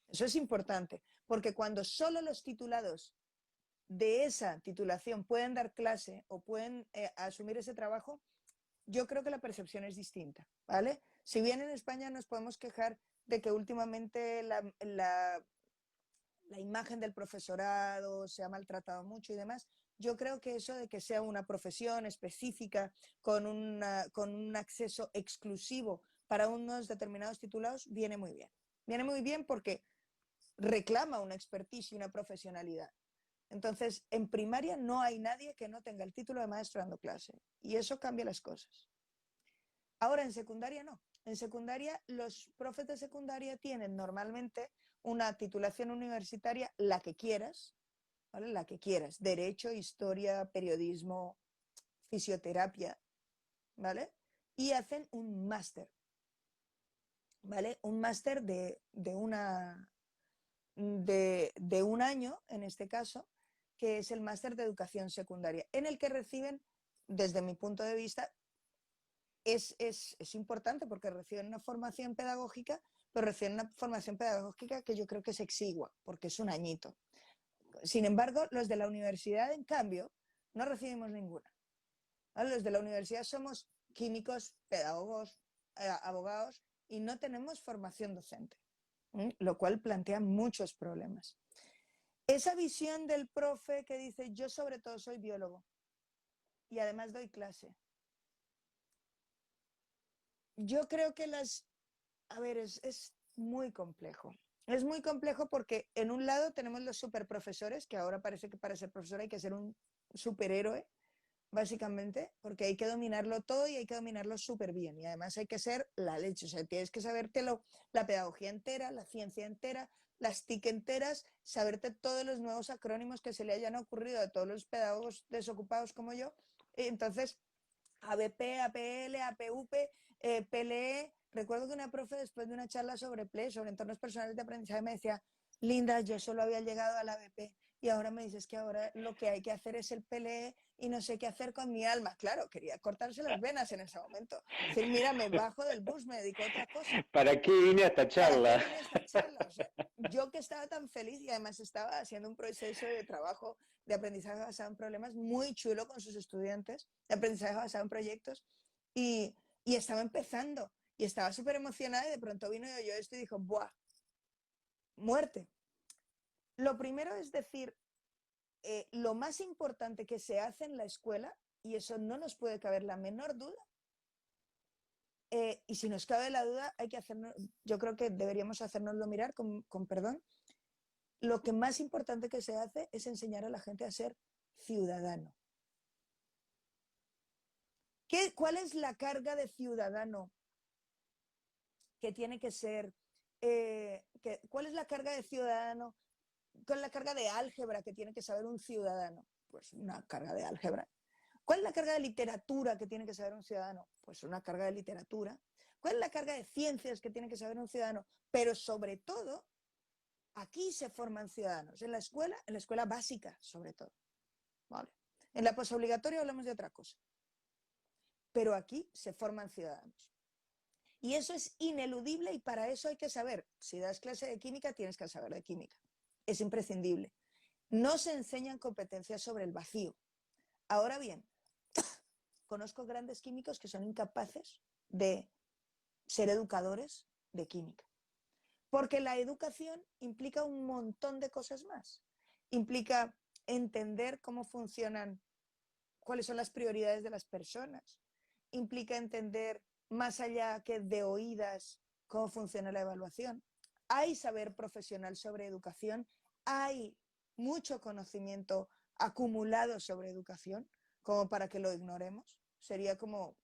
Eso es importante, porque cuando solo los titulados de esa titulación pueden dar clase o pueden asumir ese trabajo, yo creo que la percepción es distinta, ¿vale? Si bien en España nos podemos quejar de que últimamente la imagen del profesorado se ha maltratado mucho y demás, yo creo que eso de que sea una profesión específica con un acceso exclusivo para unos determinados titulados viene muy bien. Viene muy bien porque reclama una expertise y una profesionalidad. Entonces, en primaria no hay nadie que no tenga el título de maestro dando clase y eso cambia las cosas. Ahora, en secundaria no. En secundaria, los profes de secundaria tienen normalmente una titulación universitaria, la que quieras, ¿vale? La que quieras. Derecho, historia, periodismo, fisioterapia, ¿vale? Y hacen un máster, ¿vale? Un máster de un año, en este caso, que es el máster de educación secundaria, en el que reciben, desde mi punto de vista, es importante porque reciben una formación pedagógica, pero reciben una formación pedagógica que yo creo que es exigua, porque es un añito. Sin embargo, los de la universidad, en cambio, no recibimos ninguna. ¿Vale? Los de la universidad somos químicos, pedagogos, abogados y no tenemos formación docente, lo cual plantea muchos problemas. Esa visión del profe que dice, yo sobre todo soy biólogo y además doy clase. Yo creo que a ver, es muy complejo. Es muy complejo porque en un lado tenemos los superprofesores, que ahora parece que para ser profesor hay que ser un superhéroe, básicamente, porque hay que dominarlo todo y hay que dominarlo súper bien. Y además hay que ser la leche, o sea, tienes que sabértelo, la pedagogía entera, la ciencia entera, las TIC enteras, saberte todos los nuevos acrónimos que se le hayan ocurrido a todos los pedagogos desocupados como yo. Entonces, ABP, APL, APUP, PLE. Recuerdo que una profe, después de una charla sobre PLE, sobre entornos personales de aprendizaje, me decía, Linda, yo solo había llegado a la ABP y ahora me dices que ahora lo que hay que hacer es el PLE y no sé qué hacer con mi alma. Claro, quería cortarse las venas en ese momento. Es decir, mira, me bajo del bus, me dedico a otra cosa. ¿Para qué vine a esta ¿Para qué charla? vine a esta charla? O sea, yo que estaba tan feliz y además estaba haciendo un proceso de trabajo de aprendizaje basado en problemas muy chulo con sus estudiantes, de aprendizaje basado en proyectos, y estaba empezando y estaba súper emocionada y de pronto vino yo esto y dijo, ¡buah! Muerte. Lo primero es decir, lo más importante que se hace en la escuela, y eso no nos puede caber la menor duda, y si nos cabe la duda, hay que hacernos, yo creo que deberíamos hacérnoslo mirar con perdón. Lo que más importante que se hace es enseñar a la gente a ser ciudadano. ¿Cuál es la carga de ciudadano que tiene que ser? ¿Cuál es la carga de ciudadano? ¿Cuál es la carga de álgebra que tiene que saber un ciudadano? Pues una carga de álgebra. ¿Cuál es la carga de literatura que tiene que saber un ciudadano? Pues una carga de literatura. ¿Cuál es la carga de ciencias que tiene que saber un ciudadano? Pero sobre todo, aquí se forman ciudadanos, en la escuela básica, sobre todo. ¿Vale? En la posobligatoria hablamos de otra cosa. pero aquí se forman ciudadanos. Y eso es ineludible y para eso hay que saber. Si das clase de química, tienes que saber de química. Es imprescindible. No se enseñan competencias sobre el vacío. Ahora bien, conozco grandes químicos que son incapaces de ser educadores de química. Porque la educación implica un montón de cosas más. Implica entender cómo funcionan, cuáles son las prioridades de las personas. Implica entender más allá que de oídas cómo funciona la evaluación. Hay saber profesional sobre educación, hay mucho conocimiento acumulado sobre educación como para que lo ignoremos. Sería como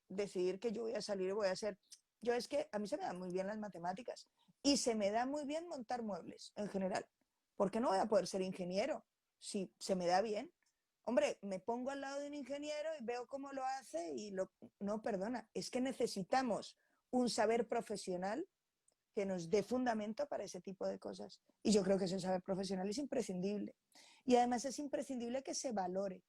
decidir que yo voy a salir y voy a hacer... Yo es que a mí se me dan muy bien las matemáticas y se me da muy bien montar muebles en general. ¿Por qué no voy a poder ser ingeniero si se me da bien? Hombre, me pongo al lado de un ingeniero y veo cómo lo hace y lo... No, perdona, es que necesitamos un saber profesional que nos dé fundamento para ese tipo de cosas. Y yo creo que ese saber profesional es imprescindible. Y además es imprescindible que se valore,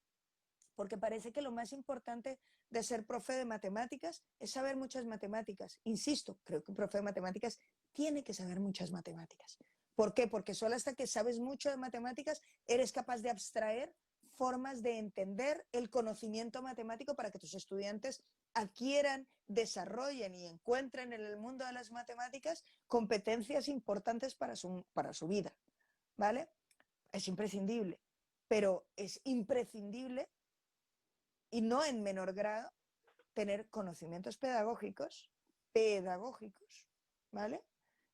porque parece que lo más importante de ser profe de matemáticas es saber muchas matemáticas. Insisto, creo que un profe de matemáticas tiene que saber muchas matemáticas. ¿Por qué? Porque solo hasta que sabes mucho de matemáticas eres capaz de abstraer formas de entender el conocimiento matemático para que tus estudiantes adquieran, desarrollen y encuentren en el mundo de las matemáticas competencias importantes para su vida, ¿vale? Es imprescindible, pero es imprescindible y no en menor grado tener conocimientos pedagógicos, ¿vale?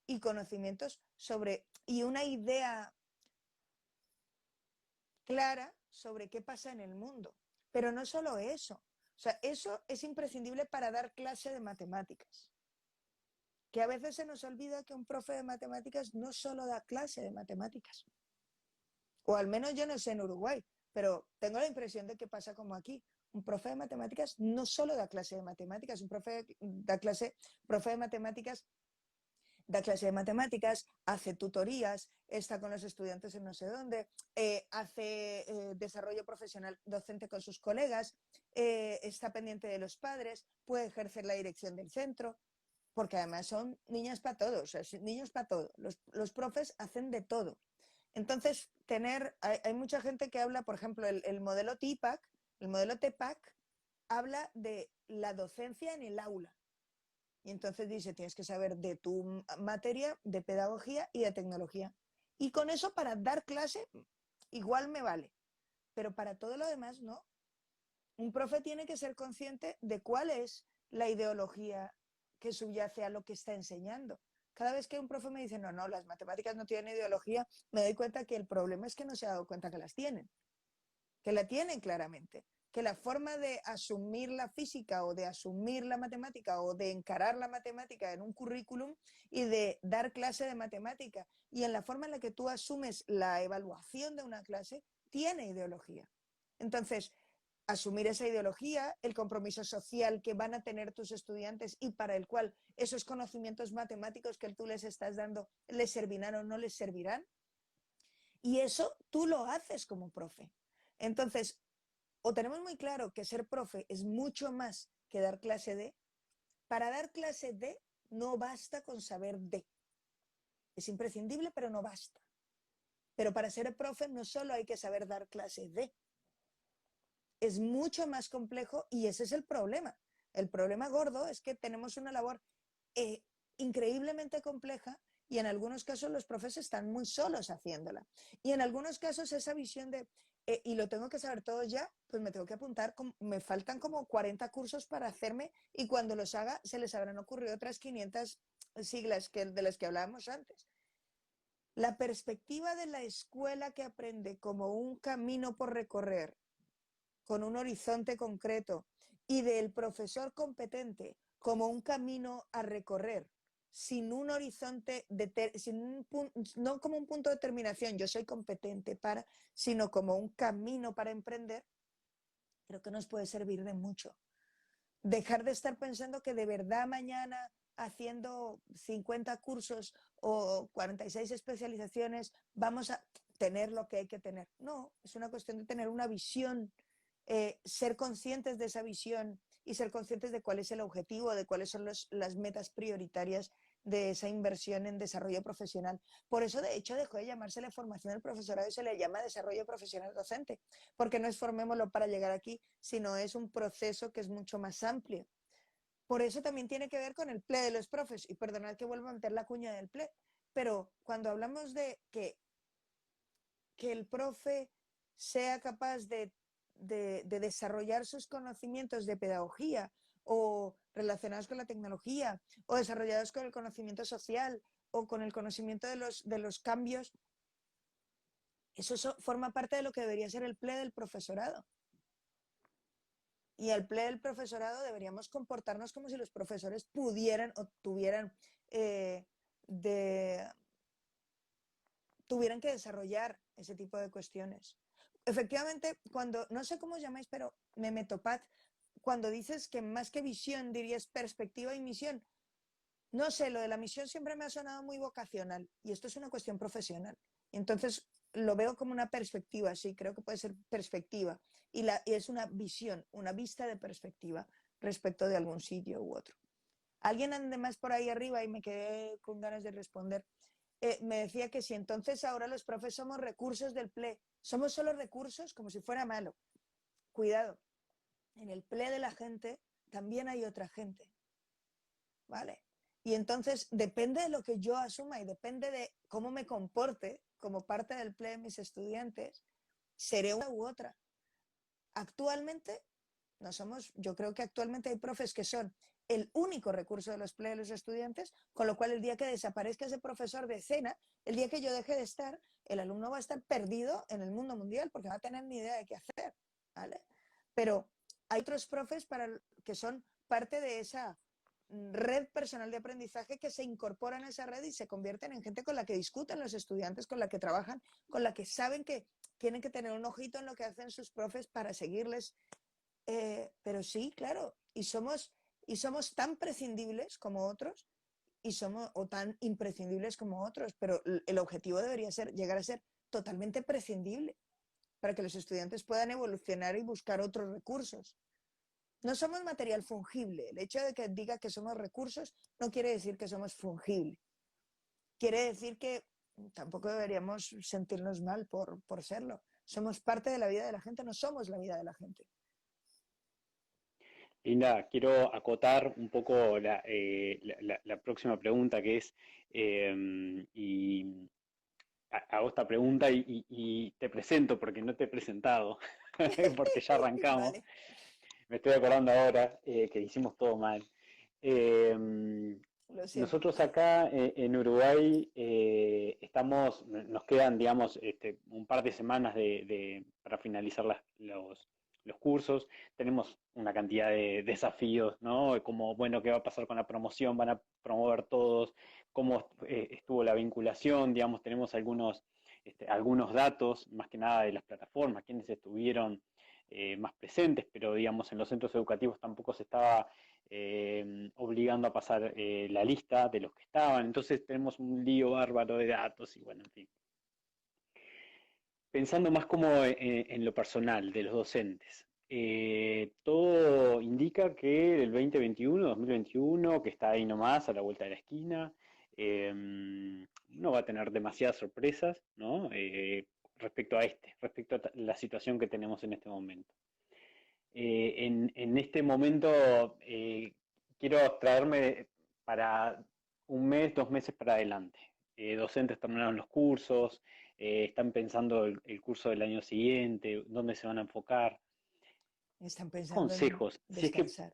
Y conocimientos sobre, y una idea clara sobre qué pasa en el mundo. Pero no solo eso. O sea, eso es imprescindible para dar clase de matemáticas. Que a veces se nos olvida que un profe de matemáticas no solo da clase de matemáticas. O al menos yo no sé en Uruguay, pero tengo la impresión de que pasa como aquí. Un profe de matemáticas no solo da clase de matemáticas, un profe de matemáticas da clase de matemáticas, hace tutorías, está con los estudiantes en no sé dónde, hace desarrollo profesional docente con sus colegas, está pendiente de los padres, puede ejercer la dirección del centro, porque además son niñas para todos, o sea, niños para todo. Los profes hacen de todo. Entonces, hay mucha gente que habla, por ejemplo, el modelo TPAC, el modelo TPAC habla de la docencia en el aula. Y entonces dice, tienes que saber de tu materia, de pedagogía y de tecnología. Y con eso para dar clase igual me vale. Pero para todo lo demás no. Un profe tiene que ser consciente de cuál es la ideología que subyace a lo que está enseñando. Cada vez que un profe me dice, no, las matemáticas no tienen ideología, me doy cuenta que el problema es que no se ha dado cuenta que las tienen. Que la tienen claramente. Que la forma de asumir la física o de asumir la matemática o de encarar la matemática en un currículum y de dar clase de matemática y en la forma en la que tú asumes la evaluación de una clase, tiene ideología. Entonces, asumir esa ideología, el compromiso social que van a tener tus estudiantes y para el cual esos conocimientos matemáticos que tú les estás dando les servirán o no les servirán. Y eso tú lo haces como profe. Entonces, o tenemos muy claro que ser profe es mucho más que dar clase de. Para dar clase de no basta con saber de. Es imprescindible, pero no basta. Pero para ser profe no solo hay que saber dar clase de. Es mucho más complejo y ese es el problema. El problema gordo es que tenemos una labor increíblemente compleja y en algunos casos los profes están muy solos haciéndola. Y en algunos casos esa visión de, y lo tengo que saber todo ya, pues me tengo que apuntar, me faltan como 40 cursos para hacerme y cuando los haga se les habrán ocurrido otras 500 siglas de las que hablábamos antes. La perspectiva de la escuela que aprende como un camino por recorrer, con un horizonte concreto, y del profesor competente como un camino a recorrer, sin un horizonte, no como un punto de terminación, yo soy competente para, sino como un camino para emprender, creo que nos puede servir de mucho. Dejar de estar pensando que de verdad mañana haciendo 50 cursos o 46 especializaciones vamos a tener lo que hay que tener. No, es una cuestión de tener una visión, ser conscientes de esa visión y ser conscientes de cuál es el objetivo, de cuáles son las metas prioritarias de esa inversión en desarrollo profesional. Por eso, de hecho, dejó de llamársele formación del profesorado y se le llama desarrollo profesional docente, porque no es formémoslo para llegar aquí, sino es un proceso que es mucho más amplio. Por eso también tiene que ver con el PLE de los profes, y perdonad que vuelva a meter la cuña del PLE, pero cuando hablamos de que el profe sea capaz de desarrollar sus conocimientos de pedagogía o relacionados con la tecnología o desarrollados con el conocimiento social o con el conocimiento de los cambios, eso forma parte de lo que debería ser el PLE del profesorado. Y al PLE del profesorado deberíamos comportarnos como si los profesores pudieran o tuvieran tuvieran que desarrollar ese tipo de cuestiones. Efectivamente, cuando, no sé cómo os llamáis, pero Memetopad, cuando dices que más que visión dirías perspectiva y misión, no sé, lo de la misión siempre me ha sonado muy vocacional y esto es una cuestión profesional. Entonces lo veo como una perspectiva, sí, creo que puede ser perspectiva y es una visión, una vista de perspectiva respecto de algún sitio u otro. Alguien ande más por ahí arriba y me quedé con ganas de responder. Me decía que si entonces ahora los profes somos recursos del PLE, somos solo recursos como si fuera malo. Cuidado, en el PLE de la gente también hay otra gente, ¿vale? Y entonces depende de lo que yo asuma y depende de cómo me comporte como parte del PLE de mis estudiantes, seré una u otra. Actualmente, no somos, yo creo que actualmente hay profes que son el único recurso de los PLE de los estudiantes, con lo cual el día que desaparezca ese profesor de escena, el día que yo deje de estar, el alumno va a estar perdido en el mundo mundial porque no va a tener ni idea de qué hacer, ¿vale? Pero hay otros profes que son parte de esa red personal de aprendizaje que se incorporan a esa red y se convierten en gente con la que discuten los estudiantes, con la que trabajan, con la que saben que tienen que tener un ojito en lo que hacen sus profes para seguirles. Pero sí, claro, y somos tan prescindibles como otros o tan imprescindibles como otros, pero el objetivo debería ser llegar a ser totalmente prescindible para que los estudiantes puedan evolucionar y buscar otros recursos. No somos material fungible. El hecho de que diga que somos recursos no quiere decir que somos fungibles. Quiere decir que tampoco deberíamos sentirnos mal por serlo. Somos parte de la vida de la gente, no somos la vida de la gente. Linda, quiero acotar un poco la próxima pregunta que es, y hago esta pregunta y te presento porque no te he presentado, porque ya arrancamos. Vale. Me estoy acordando ahora que hicimos todo mal. Lo siento. Nosotros acá en Uruguay nos quedan, digamos, un par de semanas para finalizar los cursos. Tenemos una cantidad de desafíos, ¿no? Como, bueno, ¿qué va a pasar con la promoción? ¿Van a promover todos? ¿Cómo estuvo la vinculación? Digamos, tenemos algunos datos, más que nada de las plataformas, quienes estuvieron más presentes, pero digamos en los centros educativos tampoco se estaba obligando a pasar la lista de los que estaban, entonces tenemos un lío bárbaro de datos y bueno, en fin. Pensando más como en lo personal de los docentes, todo indica que el 2021, que está ahí nomás, a la vuelta de la esquina, no va a tener demasiadas sorpresas, ¿no? Respecto a la situación que tenemos en este momento. En este momento quiero traerme para un mes, 2 meses para adelante. Docentes terminaron los cursos, están pensando el curso del año siguiente, dónde se van a enfocar. Están pensando Consejos, en descansar.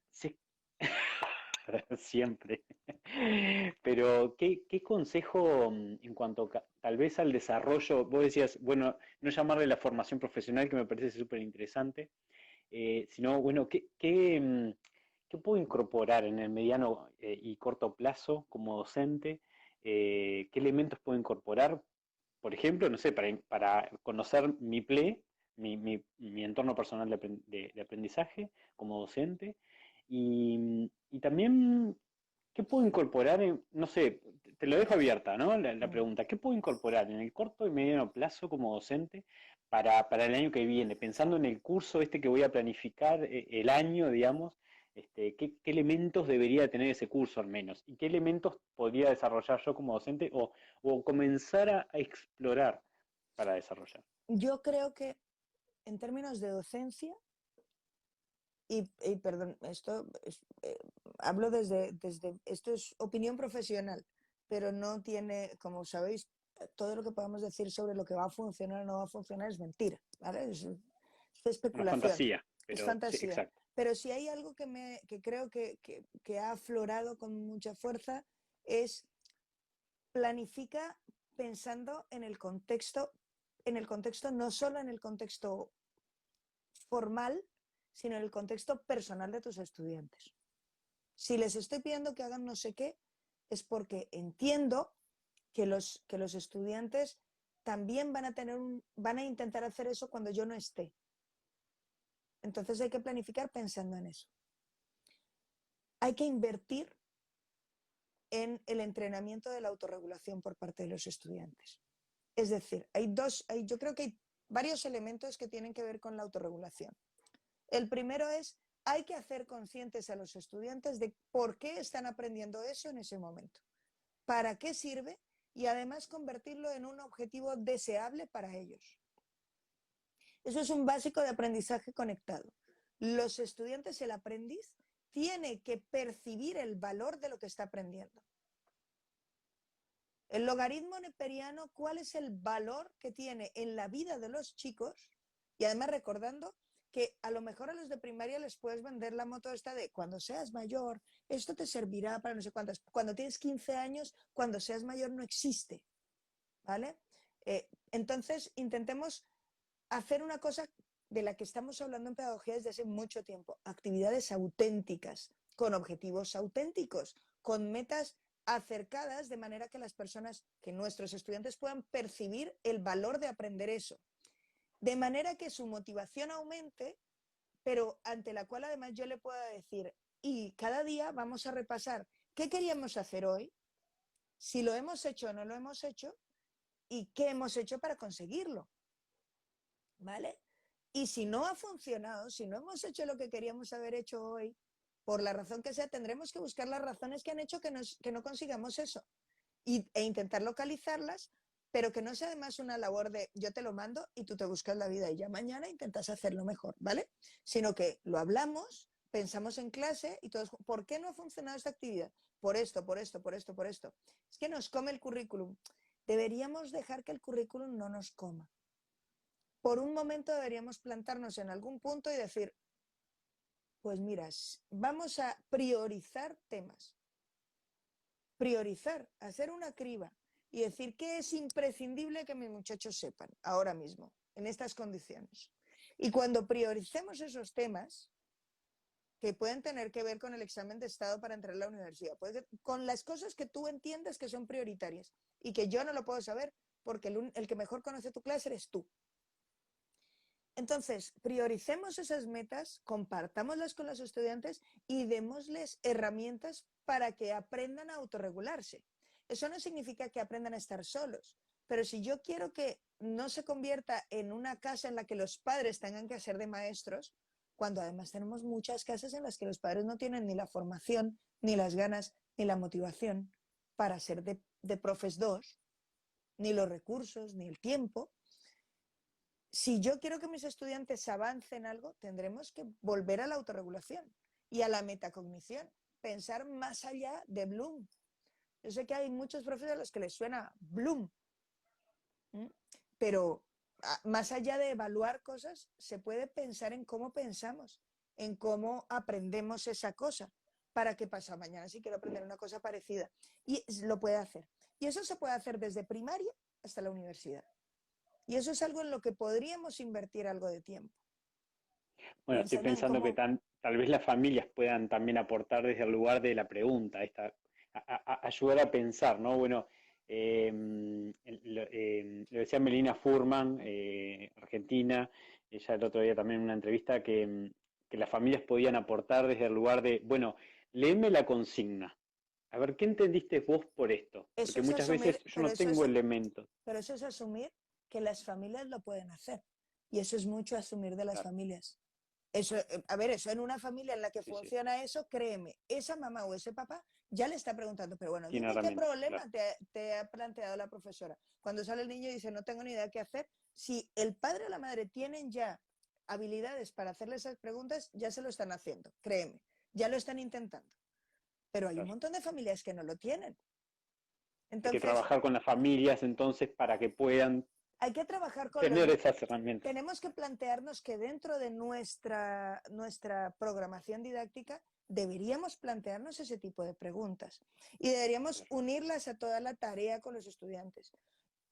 Siempre. Pero, ¿qué consejo en cuanto tal vez al desarrollo? Vos decías, bueno, no llamarle la formación profesional, que me parece súper interesante, sino, bueno, ¿qué puedo incorporar en el mediano y corto plazo como docente? ¿Qué elementos puedo incorporar? Por ejemplo, no sé, para conocer mi PLE, mi entorno personal de aprendizaje como docente, y también, ¿qué puedo incorporar no sé, te lo dejo abierta, ¿no? La pregunta, ¿qué puedo incorporar en el corto y mediano plazo como docente para el año que viene? Pensando en el curso que voy a planificar el año, digamos, ¿qué elementos debería tener ese curso al menos? ¿Y qué elementos podría desarrollar yo como docente o comenzar a explorar para desarrollar? Yo creo que en términos de docencia, y perdón, hablo esto es opinión profesional, pero no tiene, como sabéis, todo lo que podamos decir sobre lo que va a funcionar o no va a funcionar es mentira, ¿vale? Es Una especulación, fantasía, es pero sí, fantasía. exacto. Pero si hay algo que creo que ha aflorado con mucha fuerza es planifica pensando en el contexto, no solo en el contexto formal, sino en el contexto personal de tus estudiantes. Si les estoy pidiendo que hagan no sé qué, es porque entiendo que los estudiantes también van a intentar hacer eso cuando yo no esté. Entonces hay que planificar pensando en eso. Hay que invertir en el entrenamiento de la autorregulación por parte de los estudiantes. Es decir, yo creo que hay varios elementos que tienen que ver con la autorregulación. El primero es, hay que hacer conscientes a los estudiantes de por qué están aprendiendo eso en ese momento, para qué sirve y además convertirlo en un objetivo deseable para ellos. Eso es un básico de aprendizaje conectado. Los estudiantes, el aprendiz, tiene que percibir el valor de lo que está aprendiendo. El logaritmo neperiano, ¿cuál es el valor que tiene en la vida de los chicos? Y además recordando que a lo mejor a los de primaria les puedes vender la moto esta de cuando seas mayor, esto te servirá para no sé cuántas. Cuando tienes 15 años, cuando seas mayor no existe, ¿vale? Entonces, intentemos hacer una cosa de la que estamos hablando en pedagogía desde hace mucho tiempo, actividades auténticas, con objetivos auténticos, con metas acercadas de manera que las personas, que nuestros estudiantes puedan percibir el valor de aprender eso. De manera que su motivación aumente, pero ante la cual además yo le pueda decir, y cada día vamos a repasar qué queríamos hacer hoy, si lo hemos hecho o no lo hemos hecho, y qué hemos hecho para conseguirlo. ¿Vale? Y si no ha funcionado, si no hemos hecho lo que queríamos haber hecho hoy, por la razón que sea, tendremos que buscar las razones que han hecho que no consigamos eso e intentar localizarlas, pero que no sea además una labor de yo te lo mando y tú te buscas la vida y ya mañana intentas hacerlo mejor, ¿vale? Sino que lo hablamos, pensamos en clase y todos, ¿por qué no ha funcionado esta actividad? Por esto, por esto, por esto, por esto. Es que nos come el currículum. Deberíamos dejar que el currículum no nos coma. Por un momento deberíamos plantarnos en algún punto y decir, pues mira, vamos a priorizar temas. Priorizar, hacer una criba y decir qué es imprescindible que mis muchachos sepan ahora mismo, en estas condiciones. Y cuando prioricemos esos temas, que pueden tener que ver con el examen de estado para entrar a la universidad, con las cosas que tú entiendes que son prioritarias y que yo no lo puedo saber porque el que mejor conoce tu clase eres tú. Entonces, prioricemos esas metas, compartámoslas con los estudiantes y démosles herramientas para que aprendan a autorregularse. Eso no significa que aprendan a estar solos, pero si yo quiero que no se convierta en una casa en la que los padres tengan que ser de maestros, cuando además tenemos muchas casas en las que los padres no tienen ni la formación, ni las ganas, ni la motivación para ser de profes 2, ni los recursos, ni el tiempo. Si yo quiero que mis estudiantes avancen en algo, tendremos que volver a la autorregulación y a la metacognición, pensar más allá de Bloom. Yo sé que hay muchos profes a los que les suena Bloom, pero más allá de evaluar cosas, se puede pensar en cómo pensamos, en cómo aprendemos esa cosa, para que pasado mañana si quiero aprender una cosa parecida. Y lo puede hacer. Y eso se puede hacer desde primaria hasta la universidad. Y eso es algo en lo que podríamos invertir algo de tiempo. Bueno, estoy pensando que tal vez las familias puedan también aportar desde el lugar de la pregunta, ayudar a pensar, ¿no? Bueno, lo decía Melina Furman, argentina, ella el otro día también en una entrevista, que las familias podían aportar desde el lugar de, bueno, léeme la consigna. A ver, ¿qué entendiste vos por esto? Porque muchas veces yo no tengo elementos. Pero eso es asumir que las familias lo pueden hacer. Y eso es mucho asumir de las familias. Eso, a ver, eso en una familia en la que Sí, sí, funciona eso, créeme, esa mamá o ese papá ya le está preguntando, pero bueno, tiene dime qué herramientas, claro. problema te ha planteado la profesora. Cuando sale el niño y dice, no tengo ni idea qué hacer, si el padre o la madre tienen ya habilidades para hacerle esas preguntas, ya se lo están haciendo, créeme, ya lo están intentando. Pero hay un Claro. montón de familias que no lo tienen. Hay que Entonces, trabajar con las familias entonces para que puedan hay que trabajar con los... tener esas herramientas. Tenemos que plantearnos que dentro de nuestra programación didáctica deberíamos plantearnos ese tipo de preguntas y deberíamos Claro. unirlas a toda la tarea con los estudiantes.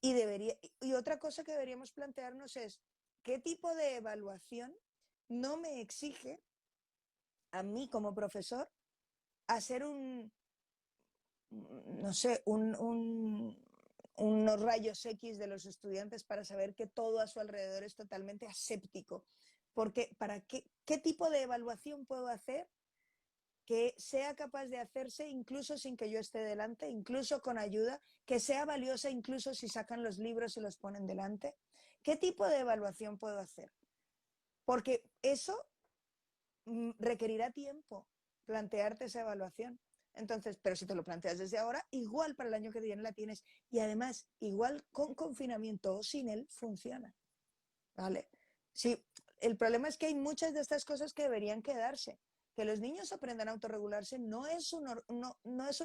Y otra cosa que deberíamos plantearnos es qué tipo de evaluación no me exige a mí como profesor hacer no sé, unos rayos X de los estudiantes para saber que todo a su alrededor es totalmente aséptico. Porque ¿qué tipo de evaluación puedo hacer que sea capaz de hacerse incluso sin que yo esté delante, incluso con ayuda, que sea valiosa incluso si sacan los libros y los ponen delante? ¿Qué tipo de evaluación puedo hacer? Porque eso requerirá tiempo plantearte esa evaluación. Entonces, pero si te lo planteas desde ahora, igual para el año que viene la tienes. Y además, igual con confinamiento o sin él, funciona. ¿Vale? Sí, el problema es que hay muchas de estas cosas que deberían quedarse. Que los niños aprendan a autorregularse no es un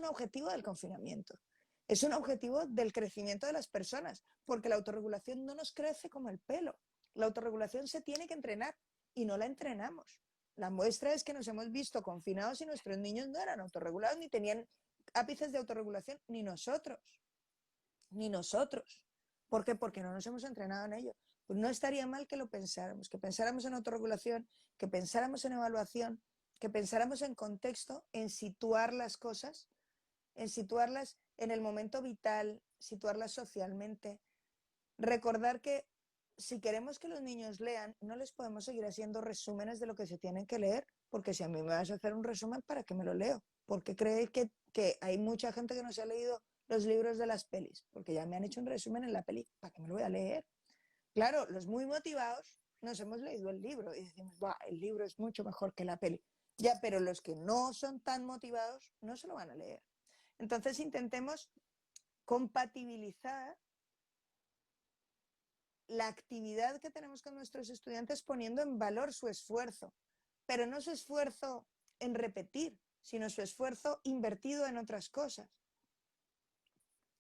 objetivo del confinamiento. Es un objetivo del crecimiento de las personas, porque la autorregulación no nos crece como el pelo. La autorregulación se tiene que entrenar y no la entrenamos. La muestra es que nos hemos visto confinados y nuestros niños no eran autorregulados ni tenían ápices de autorregulación, ni nosotros. Ni nosotros. ¿Por qué? Porque no nos hemos entrenado en ello. Pues no estaría mal que pensáramos en autorregulación, que pensáramos en evaluación, que pensáramos en contexto, en situar las cosas, en situarlas en el momento vital, situarlas socialmente. Recordar que si queremos que los niños lean, no les podemos seguir haciendo resúmenes de lo que se tienen que leer, porque si a mí me vas a hacer un resumen, ¿para qué me lo leo? Porque creéis que hay mucha gente que no se ha leído los libros de las pelis, porque ya me han hecho un resumen en la peli, ¿para qué me lo voy a leer? Claro, los muy motivados nos hemos leído el libro y decimos, el libro es mucho mejor que la peli. Ya, pero los que no son tan motivados no se lo van a leer. Entonces intentemos compatibilizar la actividad que tenemos con nuestros estudiantes poniendo en valor su esfuerzo, pero no su esfuerzo en repetir, sino su esfuerzo invertido en otras cosas.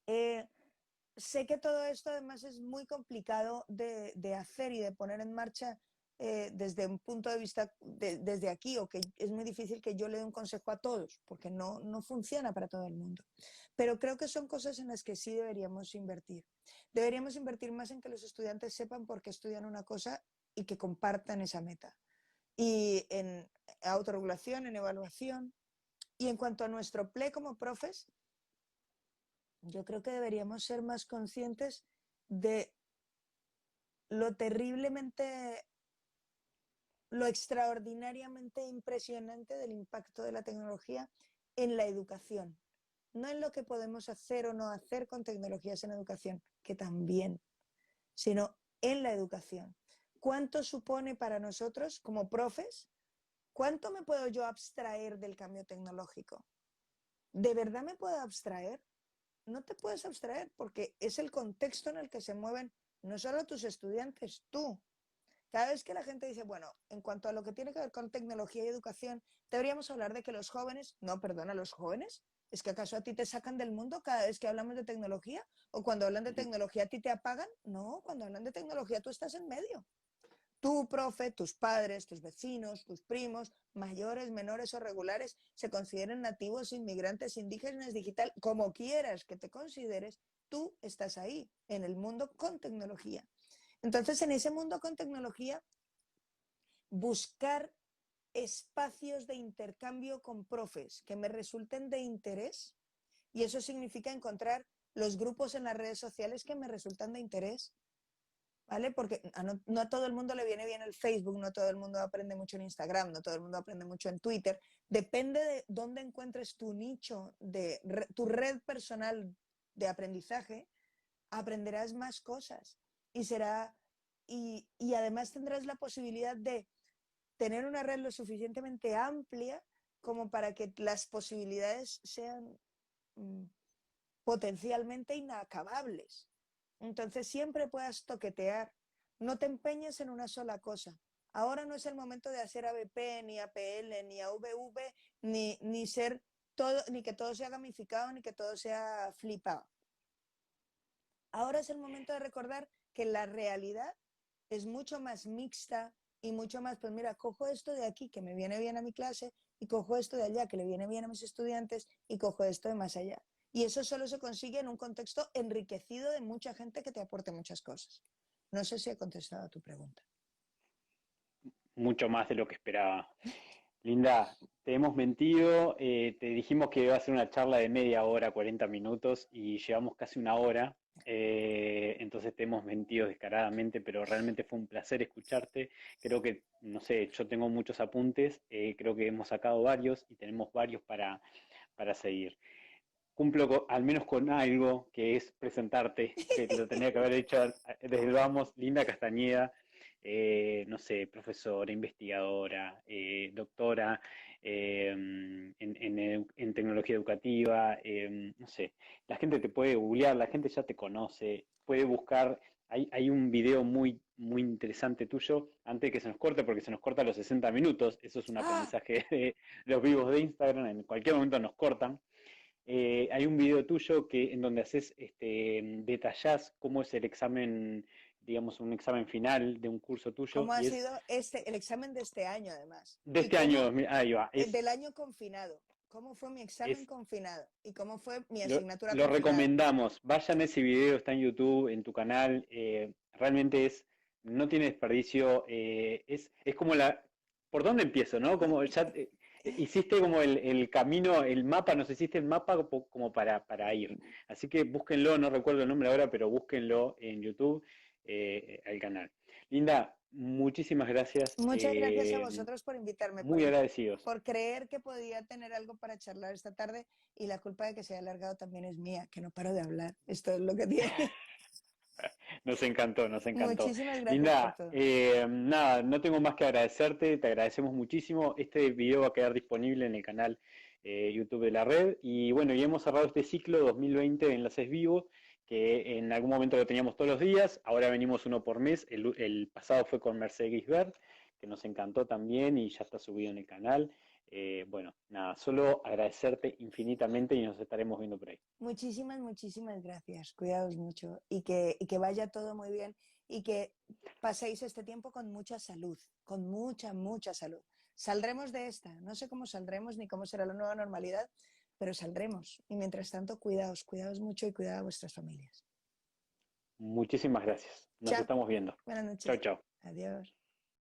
Sé que todo esto además es muy complicado de hacer y de poner en marcha desde un punto de vista desde aquí, o que es muy difícil que yo le dé un consejo a todos, porque no funciona para todo el mundo. Pero creo que son cosas en las que sí deberíamos invertir. Deberíamos invertir más en que los estudiantes sepan por qué estudian una cosa y que compartan esa meta. Y en autorregulación, en evaluación. Y en cuanto a nuestro PLE como profes, yo creo que deberíamos ser más conscientes de lo terriblemente, lo extraordinariamente impresionante del impacto de la tecnología en la educación. No en lo que podemos hacer o no hacer con tecnologías en educación, que también, sino en la educación. ¿Cuánto supone para nosotros como profes? ¿Cuánto me puedo yo abstraer del cambio tecnológico? ¿De verdad me puedo abstraer? No te puedes abstraer porque es el contexto en el que se mueven no solo tus estudiantes, tú. Cada vez que la gente dice, bueno, en cuanto a lo que tiene que ver con tecnología y educación, deberíamos hablar de que los jóvenes, no, perdona, los jóvenes, ¿es que acaso a ti te sacan del mundo cada vez que hablamos de tecnología? ¿O cuando hablan de tecnología a ti te apagan? No, cuando hablan de tecnología tú estás en medio. Tu profe, tus padres, tus vecinos, tus primos, mayores, menores o regulares, se consideren nativos, inmigrantes, indígenas, digital, como quieras que te consideres, tú estás ahí, en el mundo con tecnología. Entonces, en ese mundo con tecnología, buscar espacios de intercambio con profes que me resulten de interés, y eso significa encontrar los grupos en las redes sociales que me resultan de interés, ¿vale? Porque no a todo el mundo le viene bien el Facebook, no todo el mundo aprende mucho en Instagram, no todo el mundo aprende mucho en Twitter. Depende de dónde encuentres tu nicho, tu red personal de aprendizaje, aprenderás más cosas y además tendrás la posibilidad de tener una red lo suficientemente amplia como para que las posibilidades sean potencialmente inacabables. Entonces siempre puedas toquetear, no te empeñes en una sola cosa. Ahora no es el momento de hacer ABP, ni APL, ni AVV, ni ser todo, ni que todo sea gamificado, ni que todo sea flipado. Ahora es el momento de recordar que la realidad es mucho más mixta y mucho más, pues mira, cojo esto de aquí que me viene bien a mi clase y cojo esto de allá que le viene bien a mis estudiantes y cojo esto de más allá. Y eso solo se consigue en un contexto enriquecido de mucha gente que te aporte muchas cosas. No sé si he contestado a tu pregunta. Mucho más de lo que esperaba. Linda, te hemos mentido, te dijimos que iba a ser una charla de media hora, 40 minutos, y llevamos casi una hora, entonces te hemos mentido descaradamente, pero realmente fue un placer escucharte. Creo que, no sé, yo tengo muchos apuntes, creo que hemos sacado varios y tenemos varios para seguir. Cumplo al menos con algo, que es presentarte, que lo tenía que haber hecho desde el vamos, Linda Castañeda. No sé, profesora, investigadora, doctora en tecnología educativa, no sé, la gente te puede googlear, la gente ya te conoce, puede buscar, hay un video muy interesante tuyo, antes de que se nos corte, porque se nos corta a los 60 minutos, eso es un aprendizaje de los vivos de Instagram, en cualquier momento nos cortan. Hay un video tuyo en donde haces, detallás cómo es el examen, digamos, un examen final de un curso tuyo, ¿Cómo ha y es sido el examen de este año, además? de Y este cómo, año, ahí va, del año confinado. ¿Cómo fue mi examen es confinado? ¿Y cómo fue mi lo, asignatura lo confinada? recomendamos, vayan a ese video, está en YouTube, en tu canal, realmente no tiene desperdicio, es como ¿por dónde empiezo, no? Como ya hiciste como el camino, el mapa, nos hiciste el mapa como para ir. Así que búsquenlo, no recuerdo el nombre ahora, pero búsquenlo en YouTube, al canal. Linda, muchísimas gracias, Muchas gracias a vosotros por invitarme, muy agradecidos. por creer que podía tener algo para charlar esta tarde, y la culpa de que se haya alargado también es mía, que no paro de hablar. Esto es lo que tiene. Nos encantó, nos encantó. Muchísimas gracias por Linda, todo. nada, no tengo más que agradecerte, te agradecemos muchísimo. Este video va a quedar disponible en el canal YouTube de la red. Y bueno, y hemos cerrado este ciclo 2020 de Enlaces Vivos, que en algún momento lo teníamos todos los días, ahora venimos uno por mes. El pasado fue con Mercedes Gisbert, que nos encantó también y ya está subido en el canal. Bueno, nada, solo agradecerte infinitamente y nos estaremos viendo por ahí. Muchísimas gracias. Cuidaos mucho y que vaya todo muy bien y que paséis este tiempo con mucha salud, con mucha salud. Saldremos de esta. No sé cómo saldremos ni cómo será la nueva normalidad, pero saldremos. Y mientras tanto, cuidaos mucho y cuidad a vuestras familias. Muchísimas gracias. Nos Chao. estamos viendo. Buenas Chao, noches. chao. Adiós.